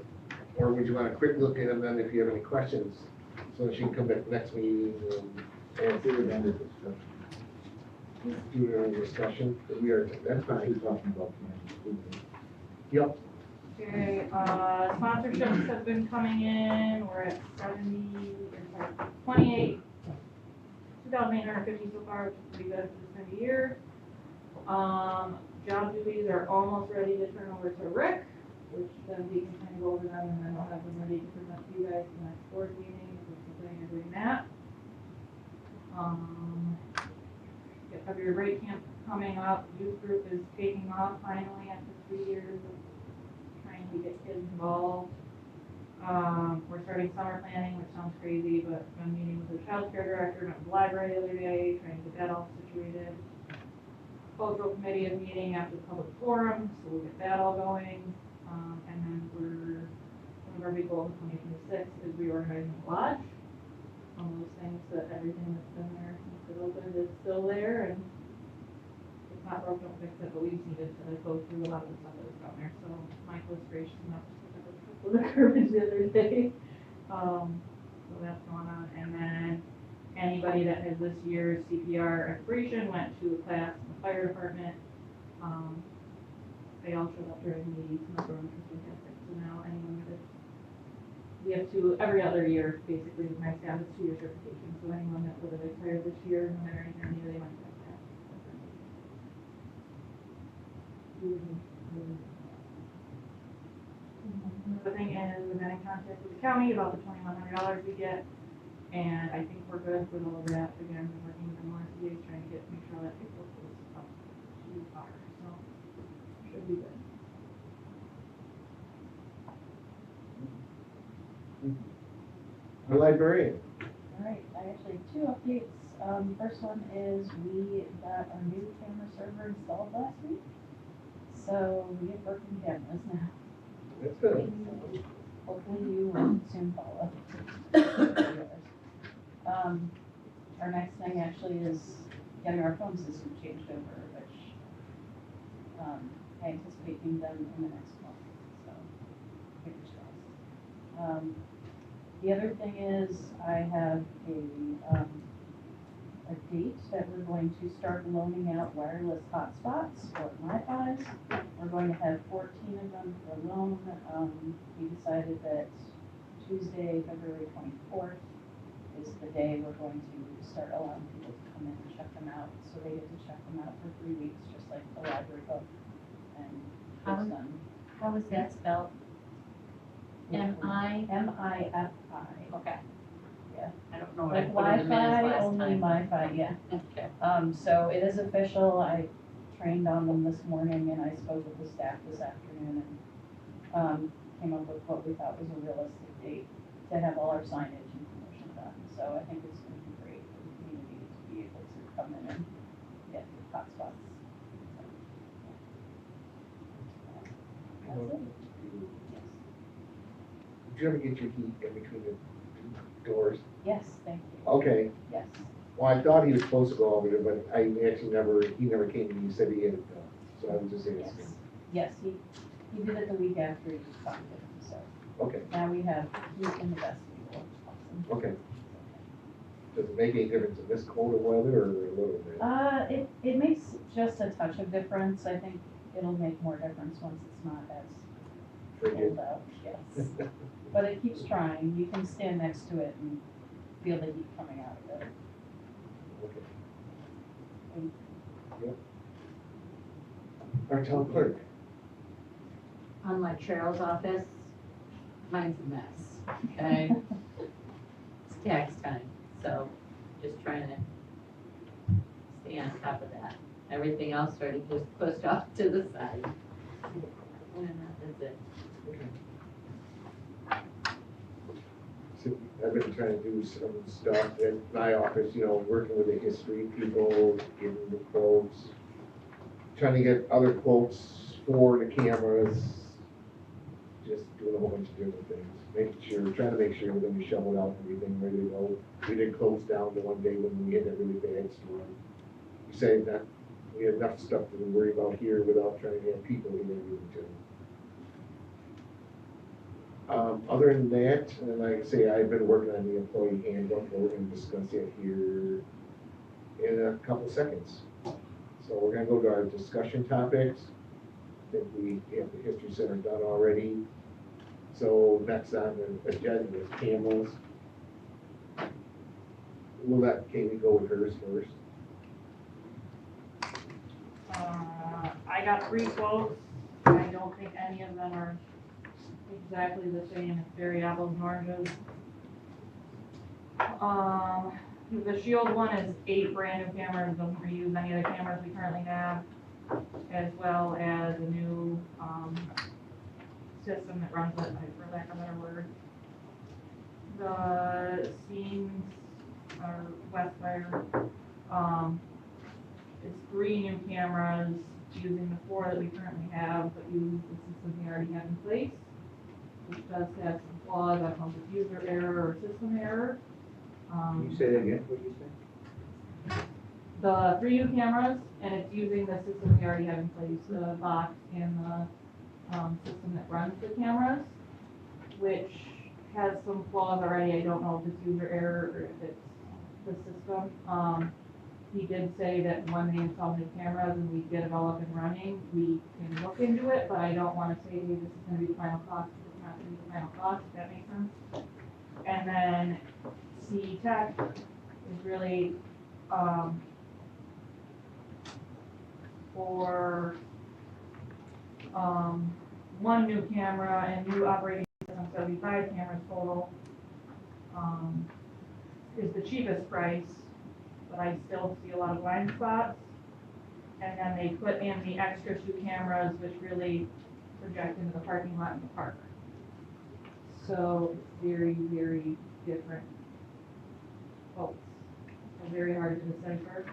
Or would you want a quick look at them then if you have any questions? So that she can come back next meeting and Do it under discussion. do their own discussion. We are, that's Especially fine. talking about Kansas City. Yep. Okay, sponsorships have been coming in, we're at 28, 2,850 so far, which is pretty good for this time of year. Job duties are almost ready to turn over to Rick, which then we can kind of go over them and then I'll have them ready to present to you guys in the next board meeting, if we're planning on doing that. Get February break camp coming up, youth group is taking off finally after 3 years of trying to get kids involved. We're starting summer planning, which sounds crazy, but I'm meeting with the child care director, met with the library the other day, trying to get that all situated. Cultural committee is meeting after the public forum, so we'll get that all going. And then one of our big goals in 2026 is reorganizing the lodge. One of those things that everything that's been there since it opened is still there, and if it's not broke, don't fix it, but we just needed to go through a lot of the stuff that was down there, so Mike was gracious enough to pick up a couple of the garbage the other day. So that's going on, and then anybody that has this year's CPR expiration went to a class in the fire department. They all showed up during the semester, which was fantastic, so now anyone that is, we have every other year, basically, with my staff, it's 2 year certification, so anyone that would have expired this year, no matter anything, they went to that class. We The thing is, we've been in contact with the county about the $2,100 we get, and I think we're good with all of that. Again, we're working with MRCA, trying to make sure that people is up to par, so should be good. The librarian. All right, I actually have 2 updates. First one is we got our new camera server installed last week. So we have working cameras now. That's good. Hopefully you will soon follow. Our next thing actually is getting our phone system changed over, which I anticipate being done in the next month, so fingers crossed. The other thing is I have a date that we're going to start loaning out wireless hotspots for MiFi's. We're going to have 14 of them for loan. We decided that Tuesday, February 24th is the day we're going to start allowing people to come in and check them out. So they get to check them out for 3 weeks, just like the library book. And it's done. How is that spelled? M-I? M-I-F-I. Okay. Yeah. I don't know what I Like put in the minutes Wi-Fi, last only time. Wi-Fi, yeah. Okay. So it is official. I trained on them this morning and I spoke with the staff this afternoon and came up with what we thought was a realistic date to have all our signage and promotion done. So I think it's going to be great for the community to be able to come in and get hotspots. That's it. Did you ever get your heat in between the 2 doors? Yes, thank you. Okay. Yes. Well, I thought he was supposed to go over there, but I actually he never came and he said he had it done. So I was just Yes. asking. Yes, he did it the week after he talked to him, so Okay, now we have heat in the vestibule. Awesome. okay. Does it make any difference in this cold of weather or a little bit? It makes just a touch of difference. I think it'll make more difference once it's not as Frigid. cold out, yes. But it keeps trying. You can stand next to it and feel the heat coming out of it. Okay. Yep. Our town clerk. Unlike Cheryl's office, mine's a mess, okay? It's tax time, so just trying to stay on top of that. Everything else sort of just pushed off to the side. And that's it. So I've been trying to do some stuff in my office, working with the history people, giving the quotes, trying to get other quotes for the cameras, just doing a whole bunch of different things, trying to make sure everything is shoveled out, and everything ready to go. We did close down the one day when we had that really bad storm. We said that we had enough stuff to worry about here without trying to have people in everything too. Other than that, and like I say, I've been working on the employee handbook. We're going to discuss it here in a couple seconds. So we're going to go to our discussion topics. I think we have the History Center done already. So next on the agenda is cameras. We'll let Katie go with hers first. I got 3 quotes. I don't think any of them are exactly the same. It's very apples and oranges. The Shield one is 8 brand new cameras, doesn't reuse any of the cameras we currently have, as well as a new system that runs it, for lack of a better word. The Scenes, or Westfire, it's 3 new cameras using the 4 that we currently have, but use the system we already have in place, which does have some flaws. I don't know if it's user error or system error. Can you say that again, what you say? The 3 new cameras, and it's using the system we already have in place, the box and the system that runs the cameras, which has some flaws already. I don't know if it's user error or if it's the system. He did say that when they install new cameras and we get it all up and running, we can look into it, but I don't want to say, hey, this is going to be the final cost, it's not going to be the final cost, if that makes sense. And then C Tech is really for one new camera and new operating system, 75 cameras total, is the cheapest price, but I still see a lot of blind spots. And then they put in the extra 2 cameras, which really project into the parking lot in the park. So it's very, very different quotes. So very hard to decipher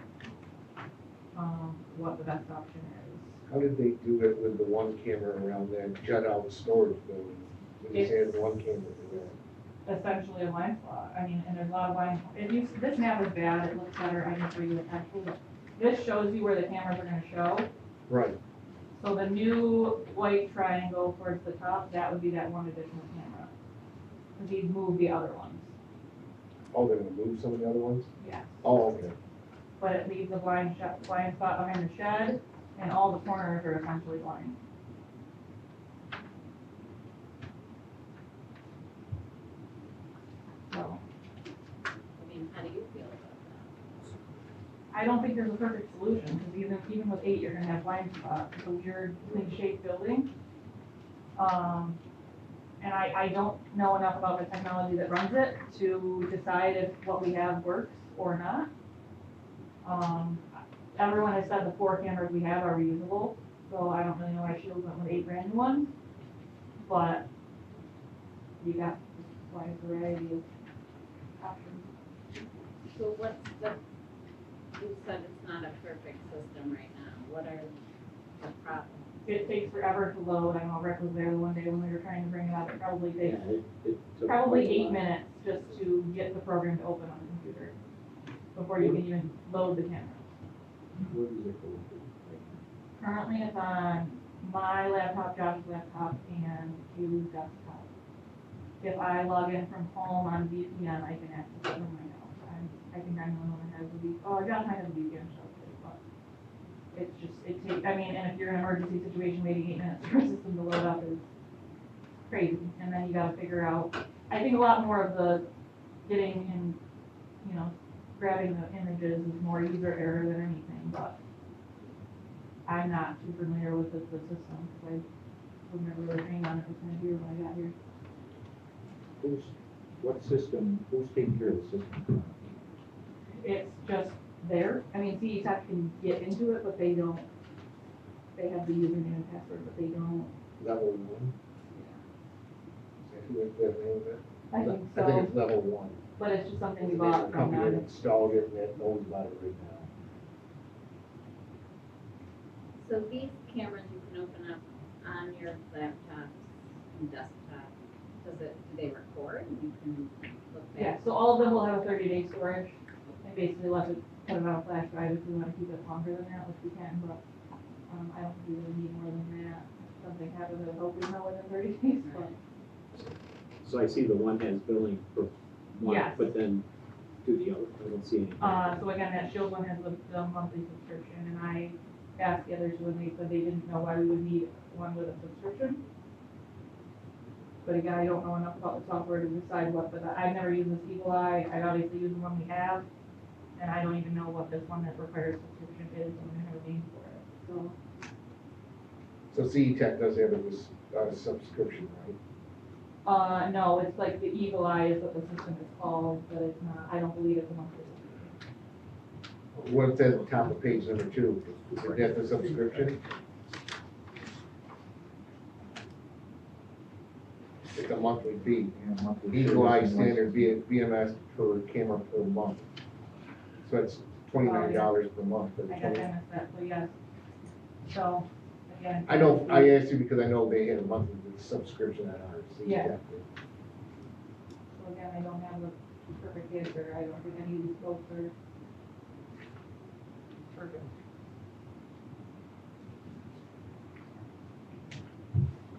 what the best option is. How did they do it with the one camera around that jut out storage building? When you say it's one camera for that? Essentially a blind spot. I mean, and there's a lot of blind, this map is bad, it looks better, I can show you the actual, but this shows you where the cameras are gonna show. Right, So the new white triangle towards the top, that would be that one additional camera. Cause these move the other ones. oh, they're gonna move some of the other ones? Yes. Oh, okay. But it leaves a blind spot behind the shed, and all the corners are essentially blind. So, I mean, how do you feel about that? I don't think there's a perfect solution, because even with 8, you're gonna have blind spots. It's a weird, thing-shaped building. And I don't know enough about the technology that runs it to decide if what we have works or not. Everyone has said the 4 cameras we have are reusable, so I don't really know why Shields went with 8 brand new ones. But you got a wide variety of options. So what's the, you said it's not a perfect system right now, what are the problems? It takes forever to load. I know Rick was there the one day when we were trying to bring it up. It probably takes it took probably quite a 8 while. minutes just to get the program to open on the computer before you can even load the camera. What is it going to? Currently it's on my laptop, Josh's laptop, and Hugh's desktop. If I log in from home on VPN, I can access it from my house. I think I'm the one that has the VPN. Oh, Josh might have the VPN stuff too, but it's just, I mean, and if you're in an emergency situation, waiting 8 minutes for a system to load up is crazy. And then you gotta figure out, I think a lot more of the getting and, grabbing the images is more user error than anything, but I'm not too familiar with the system, because I was never really trained on it until here when I got here. Who's taking care of the system? It's just there. I mean, CE Tech can get into it, but they don't, they have the username and password, but they don't. Level 1? Is that the name of it? I think I think so, it's level 1. but it's just something we The bought from company that them. installed it and that knows about it right now. So these cameras you can open up on your laptops and desktop, do they record and you can look back? Yeah, so all of them will have a 30-day storage, and basically let it put it on a flash drive if we want to keep it longer than that, which we can, but, I don't think we really need more than that. If something happens, I hope we know within 30 days, but. So I see the one has billing for one, Yes. but then do the other, I don't see anything. So again, that Shield one has the monthly subscription, and I asked the others when they said they didn't know why we would need one with a subscription. But again, I don't know enough about the software to decide what, but I've never used this Eagle Eye, I've obviously used the one we have, and I don't even know what this one that requires subscription is, and I have a name for it, so. So CE Tech does have a subscription, right? No, it's like the Eagle Eye is what the system is called, but it's not, I don't believe it's a monthly subscription. What it says at the top of page number 2, is that the subscription? It's a monthly fee. Eagle Eye standard BMS per camera per month. So it's $29 per month for the I guess 20. I missed that, so yes. So, again. I know, I asked you because I know they had a monthly subscription at our CE Yeah. Tech. So again, I don't have the perfect answer, I don't think any of these folks are perfect.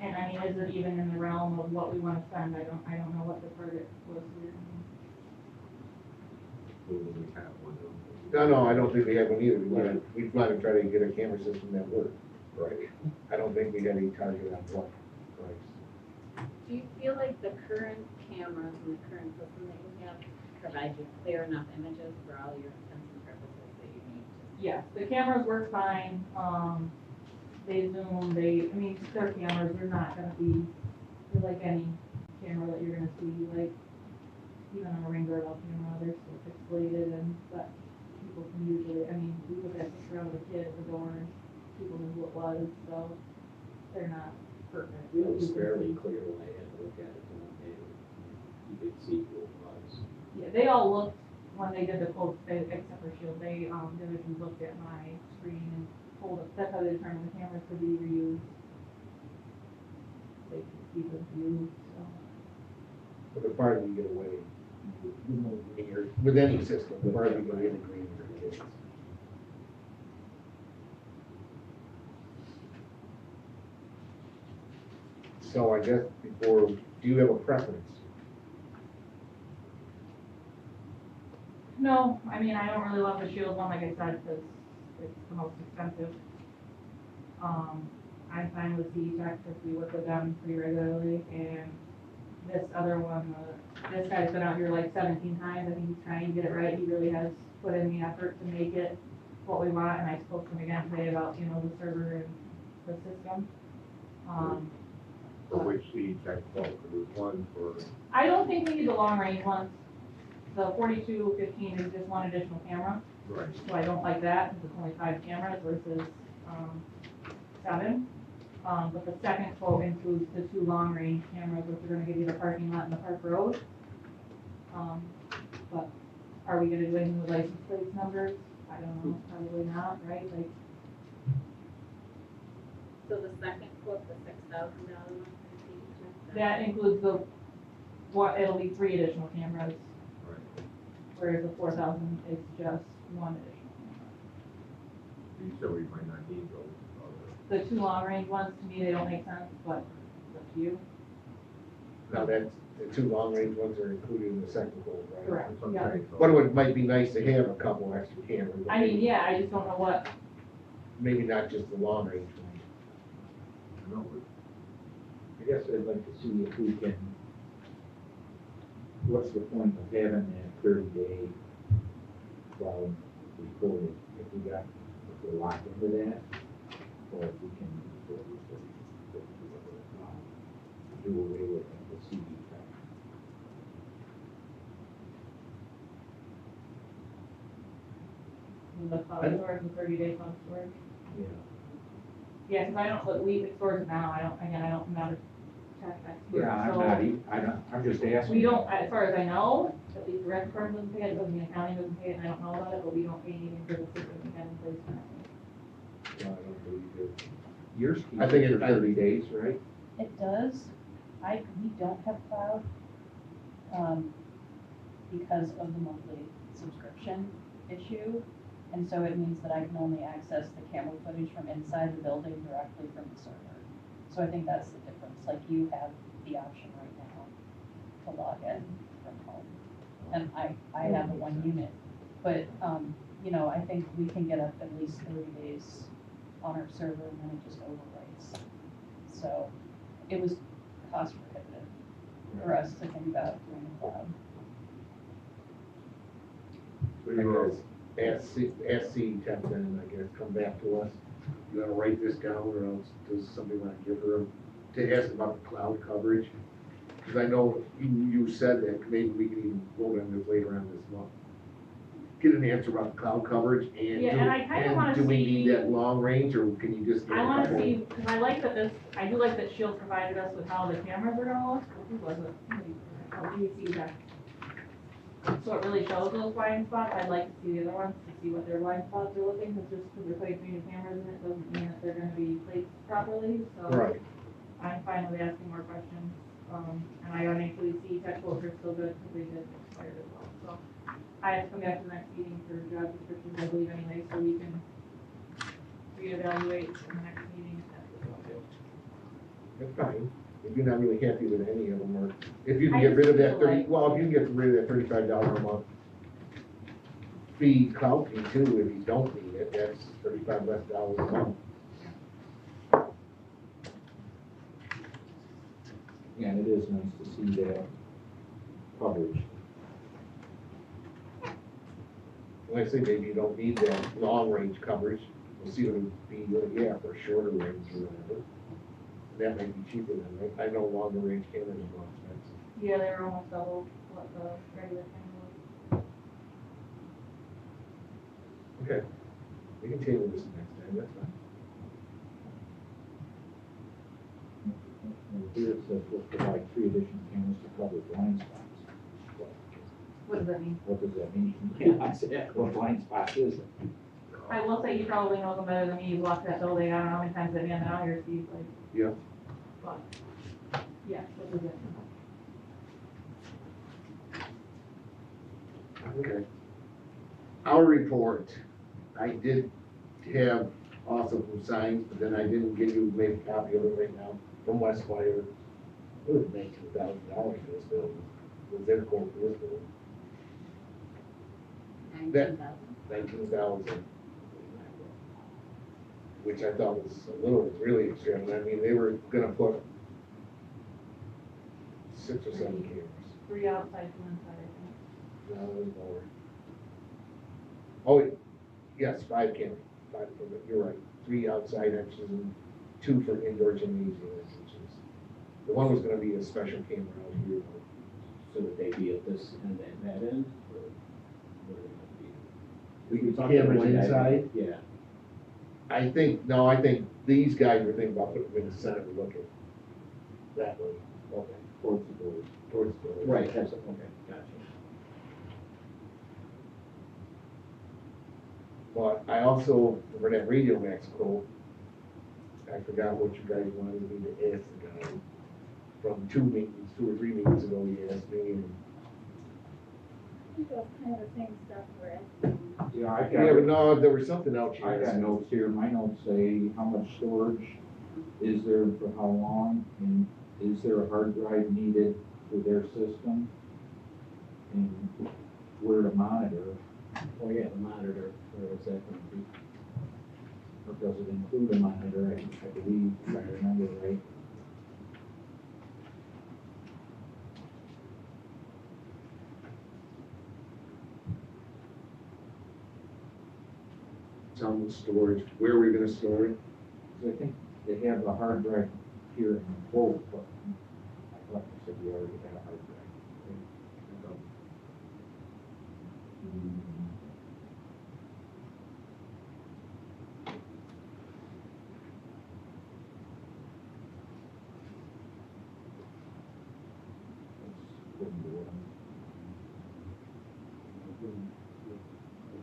And I mean, is it even in the realm of what we wanna spend? I don't know what the target was here. No, I don't think we have one either. We want to try to get a camera system that works. Right. I don't think we got any target on what price. Do you feel like the current cameras and the current system that you have provide you clear enough images for all your intents and purposes that you need to? Yes, the cameras work fine, they zoom, I mean, their cameras are not gonna be, they're like any camera that you're gonna see, like, even on a ring doorbell camera, they're still pixelated and, but people can usually, I mean, we look at a picture of a kid at the door and people knew who it was, so they're not perfect. It was fairly clear when I had to look at it, and you could see who it was. Yeah, they all looked, when they did the quotes, except for Shield, they, division looked at my screen and told us, that's how they determined the cameras could be reused. They could see the view, so. But the farther you get away, with any system, the farther you get integrated with the kids. So I guess before, do you have a preference? No, I mean, I don't really love the Shield one, like I said, because it's the most expensive. I'm fine with CE Tech, because we work with them pretty regularly, and this other one, this guy's been out here like 17 times, I think he's trying to get it right, he really has put in the effort to make it what we want, and I spoke to him again today about, you know, the server and the system. For which the tech quote, there's one for, I don't think we need the long range ones. The 4215 is just one additional camera, right, so I don't like that, because it's only 5 cameras versus 7. But the second quote includes the 2 long range cameras, which are gonna give you the parking lot and the park road. But are we gonna do anything with license plate numbers? I don't know, probably not, right? Like, So the second quote, the $6,000 one for the that includes it'll be 3 additional cameras, right. whereas the 4,000 is just 1 additional camera. You said we might not need those. The 2 long range ones, to me, they don't make sense, but it's up to you. Now that's, the 2 long range ones are included in the second quote, right? Correct, That's what I'm yeah. saying, so- But it might be nice to have a couple extra cameras. I mean, yeah, I just don't know what, Maybe not just the long range ones. No, but I guess I'd like to see if we can, what's the point of having that 30-day cloud recorded, if we're locked into that, or if we can do away with the CD thing. the cloud storage and 30-day cloud storage. Yeah. Yeah, because I don't, but it stores it now, I'm not a tech expert, Yeah, I'm so not, I'm just asking. we don't, as far as I know, at least the rec firm doesn't pay it, doesn't mean accounting doesn't pay it, and I don't know about it, but we don't pay anything for the system we have in place currently. No, I don't believe it. Yours I think keeps it- it for 30 days, right? It does. We don't have cloud, because of the monthly subscription issue. And so it means that I can only access the camera footage from inside the building directly from the server. So I think that's the difference. Like, you have the option right now to log in from home. And I have the 1 unit. But, you know, I think we can get up at least 30 days on our server and then it just overwrites. So it was cost prohibitive for us to think about doing the cloud. so you were, Ask C Tempton, I guess, come back to us. You wanna write this down, or else does somebody wanna give her, to ask about the cloud coverage? Cause I know you said that, maybe we can even vote on this later on this month. Get an answer about the cloud coverage, and Yeah, and I kinda wanna do we need see- that long range, or can you just get? I a wanna couple? see, because I do like that Shield provided us with how the cameras are gonna look. Who was it? BBC Tech. So it really shows those blind spots. I'd like to see the other ones to see what their blind spots are looking, because just because they're putting 3 new cameras in it doesn't mean that they're gonna be placed properly, so. Right, I'm fine with asking more questions. And I gotta make sure the CE Tech quotes are still good, because they did expire as well, so. I have to come back to the next meeting for job descriptions, I believe anyway, so we can reevaluate in the next meeting if that's what we'll do. that's fine. If you're not really happy with any of them, or if you can I get just rid of that feel 30, like- well, if you can get rid of that $35 a month fee, cloud fee too, if you don't need it, that's $35 less dollars a month. And it is nice to see that coverage. Like I say, maybe you don't need that long range coverage, we'll see what it would be, yeah, for a shorter range or whatever. That might be cheaper than, right? I know longer range cameras are more expensive. Yeah, they were almost double what the regular thing was. Okay, we can table this next time, that's fine. Here it says we'll provide 3 additional cameras to cover blind spots. What does that mean? What does that mean? Yeah, I said, what blind spots is it? I will say he probably knows them better than me. He's walked that building. I don't know how many times they've been out here, Steve, like. Yeah. But, yeah, what does that mean? Okay. Our report, I did have also some signs, but then I didn't give you maybe a copy of it right now from Westfire. It was $19,000 for this building, was their quote for this building, 19,000. 19,000. Which I thought was a little, really extreme. I mean, they were gonna put 6 or 7 cameras. 3 outside, 2 inside, I think. No, it was more. Oh, yes, 5 cameras, 5, you're right, 3 outside entrances and 2 for indoor gymnasium entrances. The one was gonna be a special camera out here. So would they be at this end and that end, or where would it be? We could talked about cameras one guy- inside? Yeah, I think these guys were thinking about putting them in the center looking that way, okay, towards the door. towards the. Right, that's, okay, gotcha. But I also, for that Radio Max quote, I forgot what you guys wanted me to ask the guy. From 2 or 3 meetings ago, he asked me, and I think those kind of the same stuff we're asking. Yeah, I yeah, but no, there was something else you I got asked. notes here, my notes say how much storage is there for how long, and is there a hard drive needed for their system? And where to monitor, Oh, yeah, the monitor, where is that gonna be? or does it include a monitor, I believe, if I remember right. Some storage, where we're gonna store it. So I think they have a hard drive here in both, but I thought they said we already had a hard drive.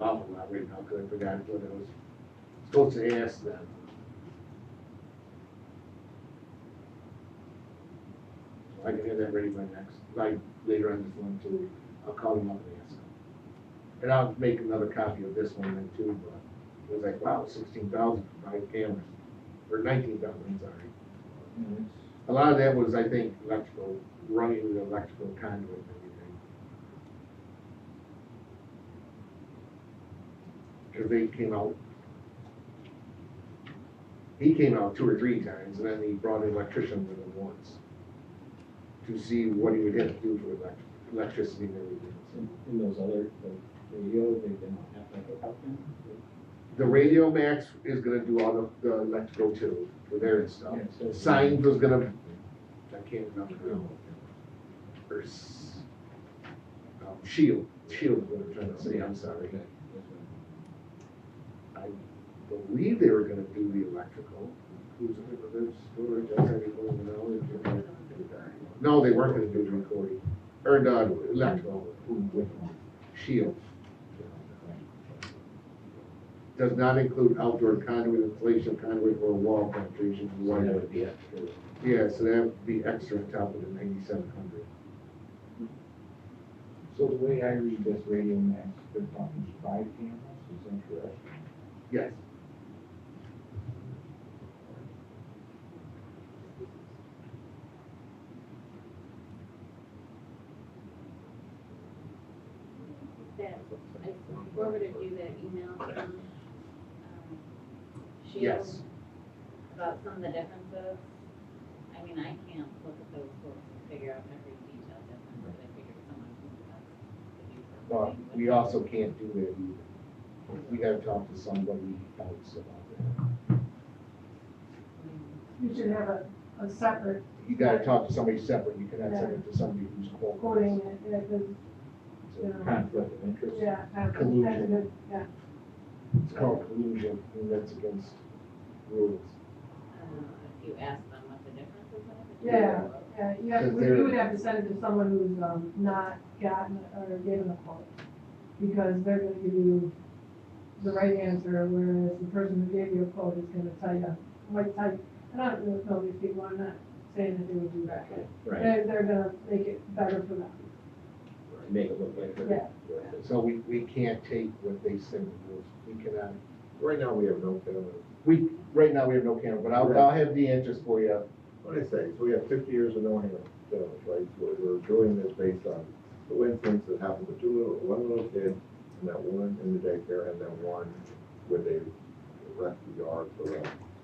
Awful lot right now, because I forgot what I was supposed to ask them. So I can have that ready by next, like, later on this one too. I'll call them up and ask them. And I'll make another copy of this one then too, but it was like, wow, 16,000 for 5 cameras, or 19,000, sorry. And it's, A lot of that was, I think, electrical, running the electrical conduit and everything. Cause they came out, he came out 2 or 3 times, and then he brought an electrician with him once to see what he would have to do for electricity and everything. In those other, the radio, they don't have like a hook in? The Radio Max is gonna do all the electrical too, for their stuff. Yeah, so- Signs was gonna, I can't remember now. Or, Shield is what I'm trying to say, I'm sorry. Okay, that's right. I believe they were gonna do the electrical. Who's the storage, I already know. No, they weren't gonna do the recording, or the electrical, which one? Shield. Does not include outdoor conduit, installation conduit, or wall penetration. So that would be extra. Yeah, so that would be extra on top of the 9,700. So the way I read this Radio Max, they're talking 5 cameras, is interesting. Yes. That, I forwarded you that email from, Shield. Yes. About some of the differences. I mean, I can't look at those books and figure out every detail difference, but I figured someone who has to do But something. we also can't do that either. we gotta talk to somebody else about that. You should have a separate You gotta talk to somebody separate, you cannot send it to somebody who's quoting quoting. it, yeah, 'cause, you know, Conflict of interest. yeah, kind of, Collusion. that's a good, yeah. It's called collusion, and that's against rules. If you ask them what the difference is. Yeah, yeah, you have, Because you would have to send it to someone who's, not gotten or given a quote. Because they're gonna give you the right answer, whereas the person who gave you a quote is gonna tell you, might tell you, and I don't really know these people, I'm not saying that they would do that. Right, They're gonna make it better for them. make it look like. Yeah. So we can't take what they send to us, we cannot, Right now, we have no camera. right now, we have no camera, but I'll have the answers for you. What I say, so we have 50 years of knowing of cameras, right? So we're doing this based on the incidents that happened to one little kid, and that one in the daycare, and then one where they wrecked the yard for the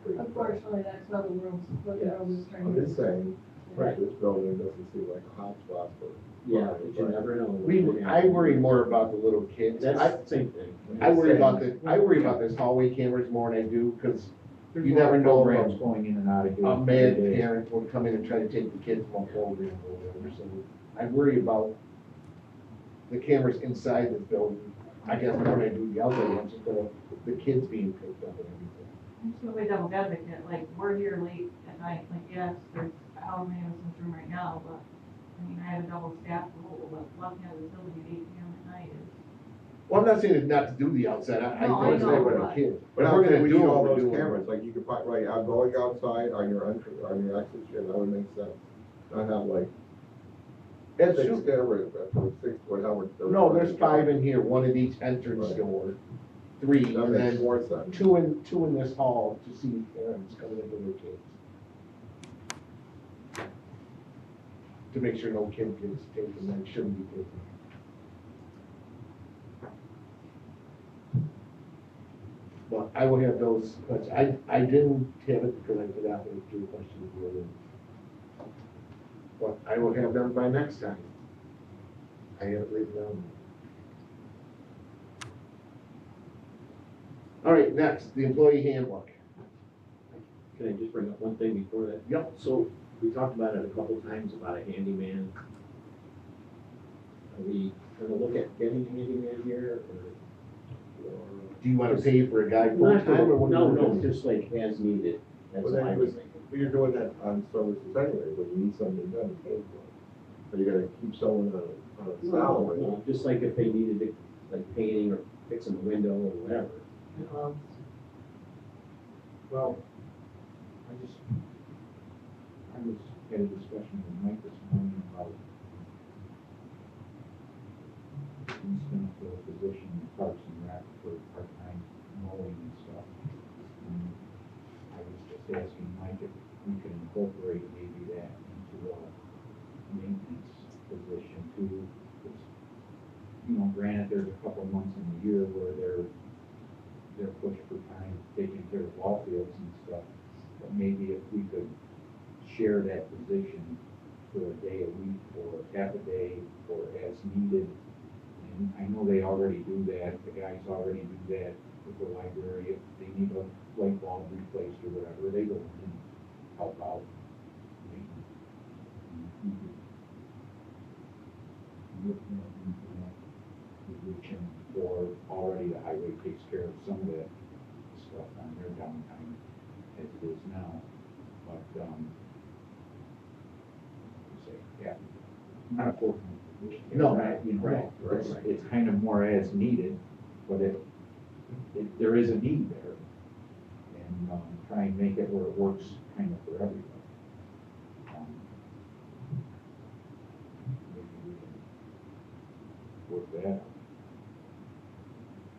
street. Unfortunately, that's not the rules, what the rules is trying I'm to just do. saying, Right. this building doesn't seem like a hot spot for. Yeah, but you never know. I worry more about the little kids. That's I, the same thing. I worry about this hallway cameras more than I do, because you never know Programs if going in and out of here. a mad parent will come in and try to take the kids from a program or whatever, so I worry about the cameras inside the building. I guess more than I do the outside ones, the kids being picked up and everything. I'm just gonna play devil's advocate, like, we're here late at night, like, yes, there's Alan in this room right now, but, I mean, I had a double staff rule, but walking out of the building at 8 PM at night is. Well, I'm not saying it's not to do the outside, I No, I don't say know, about the but- kids. But If I'm we're saying gonna we do need it, all we're those doing it. cameras, like you could find, right, I'm going outside on your entrance, on your exit, and that would make sense. Not have like That's six true. cameras, or six, whatever. No, there's 5 in here, one at each entrance Right. door, 3, That and makes then more sense. two in this hall to see parents coming in with their kids. To make sure no kid gets taken that shouldn't be taken. But I will have those, but I didn't have it because I forgot to answer your question before. But I will have them by next time. I have it written down. All right, next, the employee handbook. Can I just bring up one thing before that? Yep. So we talked about it a couple times about a handyman. Are we gonna look at getting a handyman here or? Do you want to pay for a guy full Not time or what? No, do you no, want to do? just like as needed. That's Well, what then I you was would- thinking. But you're doing that on services anyway, when you need something done, you pay for it. But you gotta keep someone on a salary. No, just like if they needed to, like painting or fixing a window or whatever. Well, I was had a discussion with Mike this morning about he's gonna fill a position in Parks and Rec for part-time mowing and stuff. And I was just asking Mike if we could incorporate maybe that into a maintenance position too. 'Cause, you know, granted, there's a couple months in the year where they're pushed for time taking care of ball fields and stuff. But maybe if we could share that position for a day a week or half a day or as needed. And I know they already do that, the guys already do that with the library. If they need a light bulb replaced or whatever, they go in and help out. Looking into that position, or already the highway takes care of some of that stuff on their downtime as it is now. But, say, yeah, not a full-time position. No. Right, you know, Right, it's, right. it's kind of more as needed, but there is a need there. And, try and make it where it works kind of for everybody. Maybe we can work that out.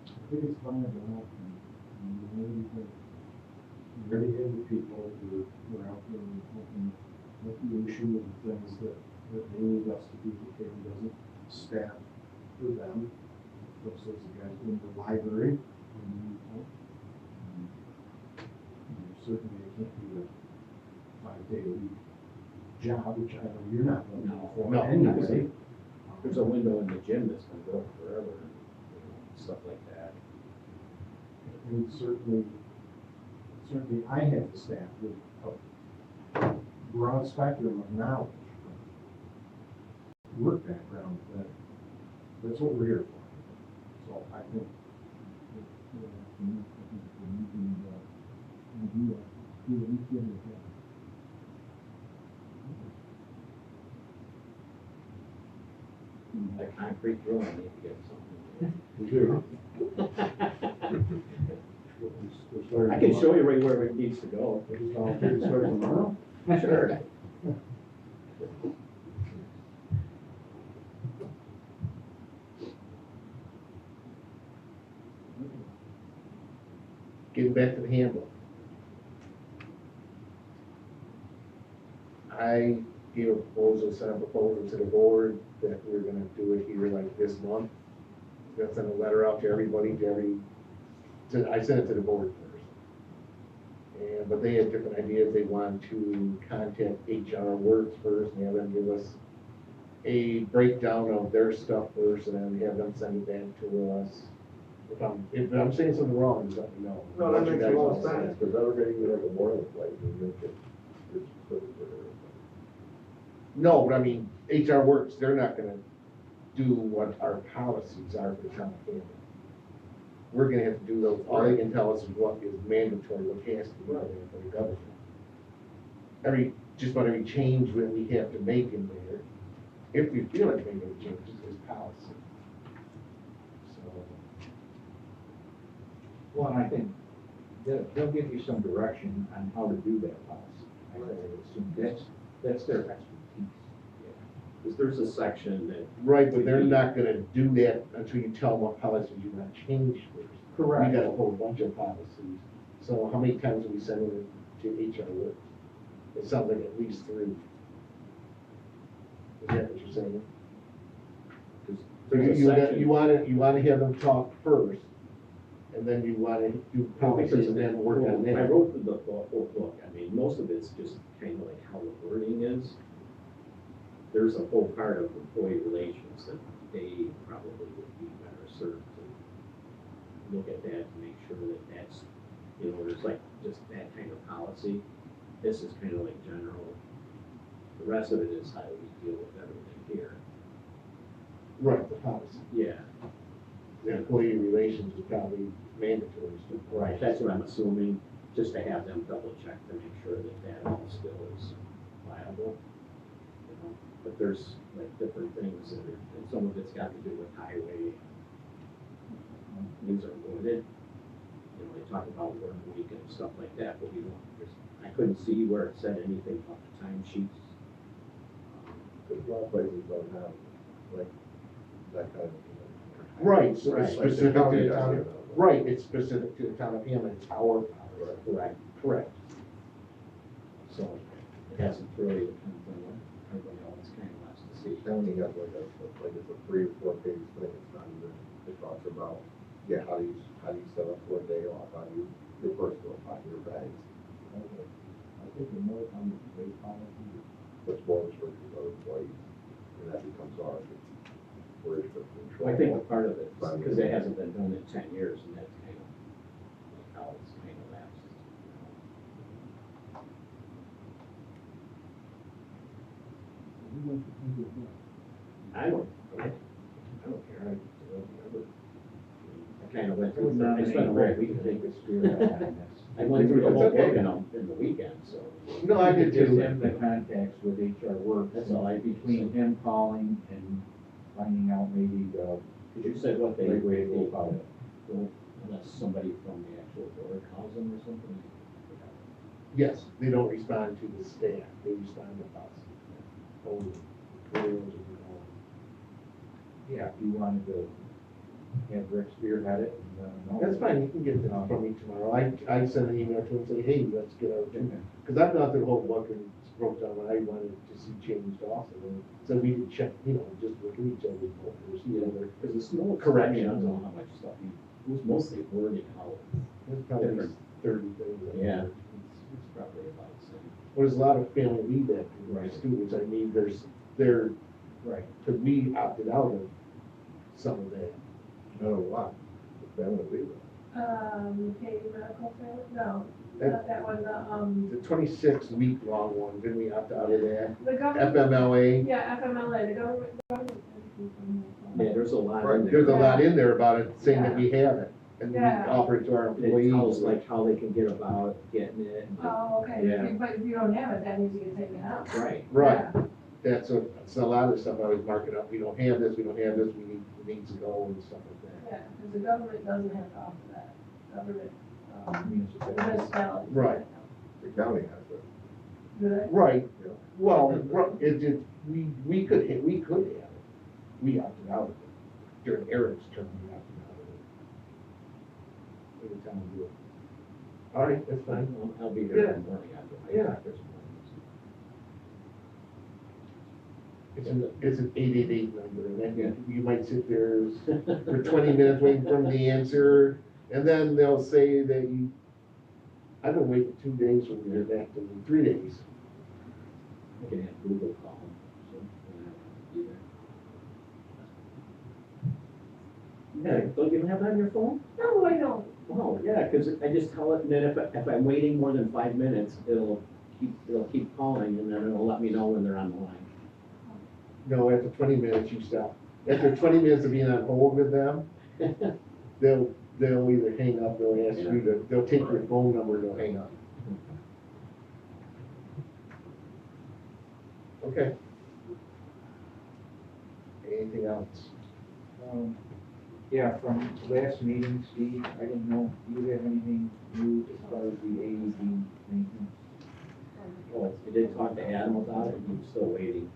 I think it's fine to help, and very good people who are out there and helping with the issue and things that they need us to do, that Kevin doesn't staff for them. Those sorts of guys in the library. Certainly it can't be a 5-day-a-week job, which I know you're not looking for No. There's a window in the gym that's gonna go up forever, you know, stuff like that. And certainly I have the staff with a broad spectrum of knowledge, work background, that's what we're here for. So I think, A concrete drilling, need to get something. we do. I can show you right where it needs to go. I just volunteer to start tomorrow. Sure. Getting back to the handbook. I gave a proposal, sent a proposal to the board that we're gonna do it here like this month. Gonna send a letter out to everybody, I sent it to the board first. But they had different ideas, they wanted to contact HR Works first and have them give us a breakdown of their stuff first and then have them send it back to us. If I'm saying something wrong, just let me know. No, that Let you makes guys a lot all of say sense, it. because everybody can have a boilerplate and make it, it's specific for everything. No, but I mean, HR Works, they're not gonna do what our policies are for town of Camden. We're gonna have to do those, all they can tell us is what is mandatory, what has to be done for the government. Just about every change that we have to make in there, if we feel like making a change, is policy. So, Well, and I think they'll give you some direction on how to do that policy. I would assume that's their expertise. Because there's a section that. right, but they're not gonna do that until you tell them what policies you're gonna change first. Correct. We got a whole bunch of policies, so how many times are we sending it to HR Works? It sounds like at least 3. Is that what you're saying? So There's a you section- wanna have them talk first, and then you wanna do policies and then work on that. I wrote the whole book, I mean, most of it's just kind of like how the wording is. There's a whole part of employee relations that they probably would be better served to look at that to make sure that that's, there's like just that kind of policy. This is kind of like general. The rest of it is how we deal with everything here. Right, the policy. Yeah. The employee relations is probably mandatory. stuff. Right, that's what I'm assuming, just to have them double check to make sure that that all still is viable. But there's like different things that are, and some of it's got to do with highway. Things are wooded. They talk about work week and stuff like that, but we don't, I couldn't see where it said anything about the time sheets. Because a lot of places don't have, like, that kind of. Right, so it's Like the specific to county the does, town, you know. right, it's specific to the town of Hammond, it's our policy. Correct. Correct. So it hasn't really depends on what everybody else kind of wants to see. County has like it's a 3 or 4 page thing, it's not even, it talks about, how do you set up for a day off, how do you, your personal, how your bags. I think the more on the base policy, What's more restricted to other employees, and that becomes ours. We're restricted. Well, I think a part of it, because it hasn't been done in 10 years, and that's kind of like how it's kind of lapsed. I don't care, I kind of went through, I spent a whole weekend. I went through the whole book in the weekend, so. No, I did Just too. him the contacts with HR Works. That's all I- Between him calling and finding out maybe the Because you said what they, right way to go about it. unless somebody from the actual board calls them or something. Yes, they don't respond to the staff, they respond to us. Only. Yeah, if you wanted to have Rick spearhead it. and, That's fine, you can get this from me tomorrow. I send an email to him and say, hey, let's get our, because I've gone through the whole book and wrote down what I wanted to see changed also. And so we could check, just look at each other's book or see whether, Because it's no Correction. I don't know how much stuff it was mostly wording how. there's probably Different. 30 things. in Yeah. there. It's probably about the same. Well, there's a lot of family leave that to my Right. students. I mean, because we opted out of some of that. I don't know why, the family leave it. Paid medical fail, no, That- not that one, The 26-week long one, didn't we opt out of that? the government, FMLA, yeah, FMLA, the government. Yeah, there's a lot in right, there. there's a lot in there about it, saying that we have it, and we Yeah. offer it to our And it tells employees. like how they can get about getting it. and, like, Oh, okay, Yeah. but if you don't have it, that means you can take it out. Right. Right, Yeah. that's a lot of the stuff I always mark it up, we don't have this, we don't have this, we need to go and stuff like that. Yeah, because the government doesn't have to offer that, government, Municipality. municipalities. Right. The county has it. Do they? Right, Yeah. well, we could have it, we opted out of it, during Eric's term, we opted out of it. Every time we do it. All right, that's fine. I'll be here in the morning after my Yeah. doctor's appointment. It's an 888 number, and Yeah. then you might sit there for 20 minutes waiting for them to answer, and then they'll say that I've been waiting 2 days for them to get back to me, 3 days. I can have Google call them, so. when I do that. Yeah, don't you have that on your phone? No, I don't. Oh, yeah, because I just tell it, and then if I'm waiting more than 5 minutes, it'll keep calling, and then it'll let me know when they're on the line. No, after 20 minutes, you stop. After 20 minutes of being on hold with them, they'll either hang up, they'll ask you to, they'll take your phone number, and they'll hang up. Okay. Anything else? Yeah, from last meeting, Steve, I didn't know, do you have anything new as far as the AED maintenance? Well, I did talk to Adam about it, he's still waiting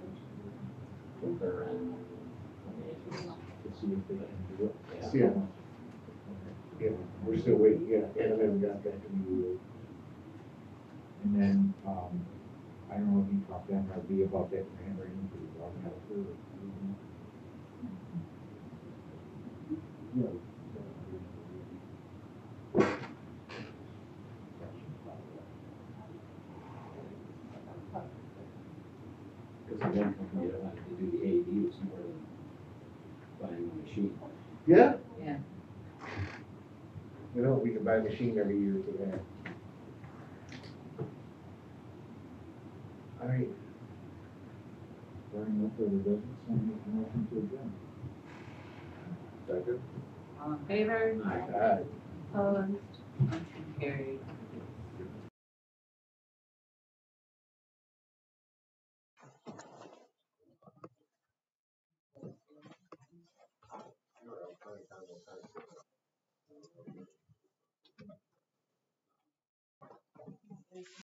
from their end. To see if they can do it. Yeah. Yeah, we're still waiting, yeah, Adam hasn't got back to me. And then, I don't know if you talked to MRB about that grant or anything, for the dog shelter. Because the one company that wanted to do the AED was more than buying a machine. Yeah? Yeah. You know, we can buy a machine every year for that. All right, During no further business, I'll make a motion to adjourn. second. All in favor? Aye. Opposed? Motion carried.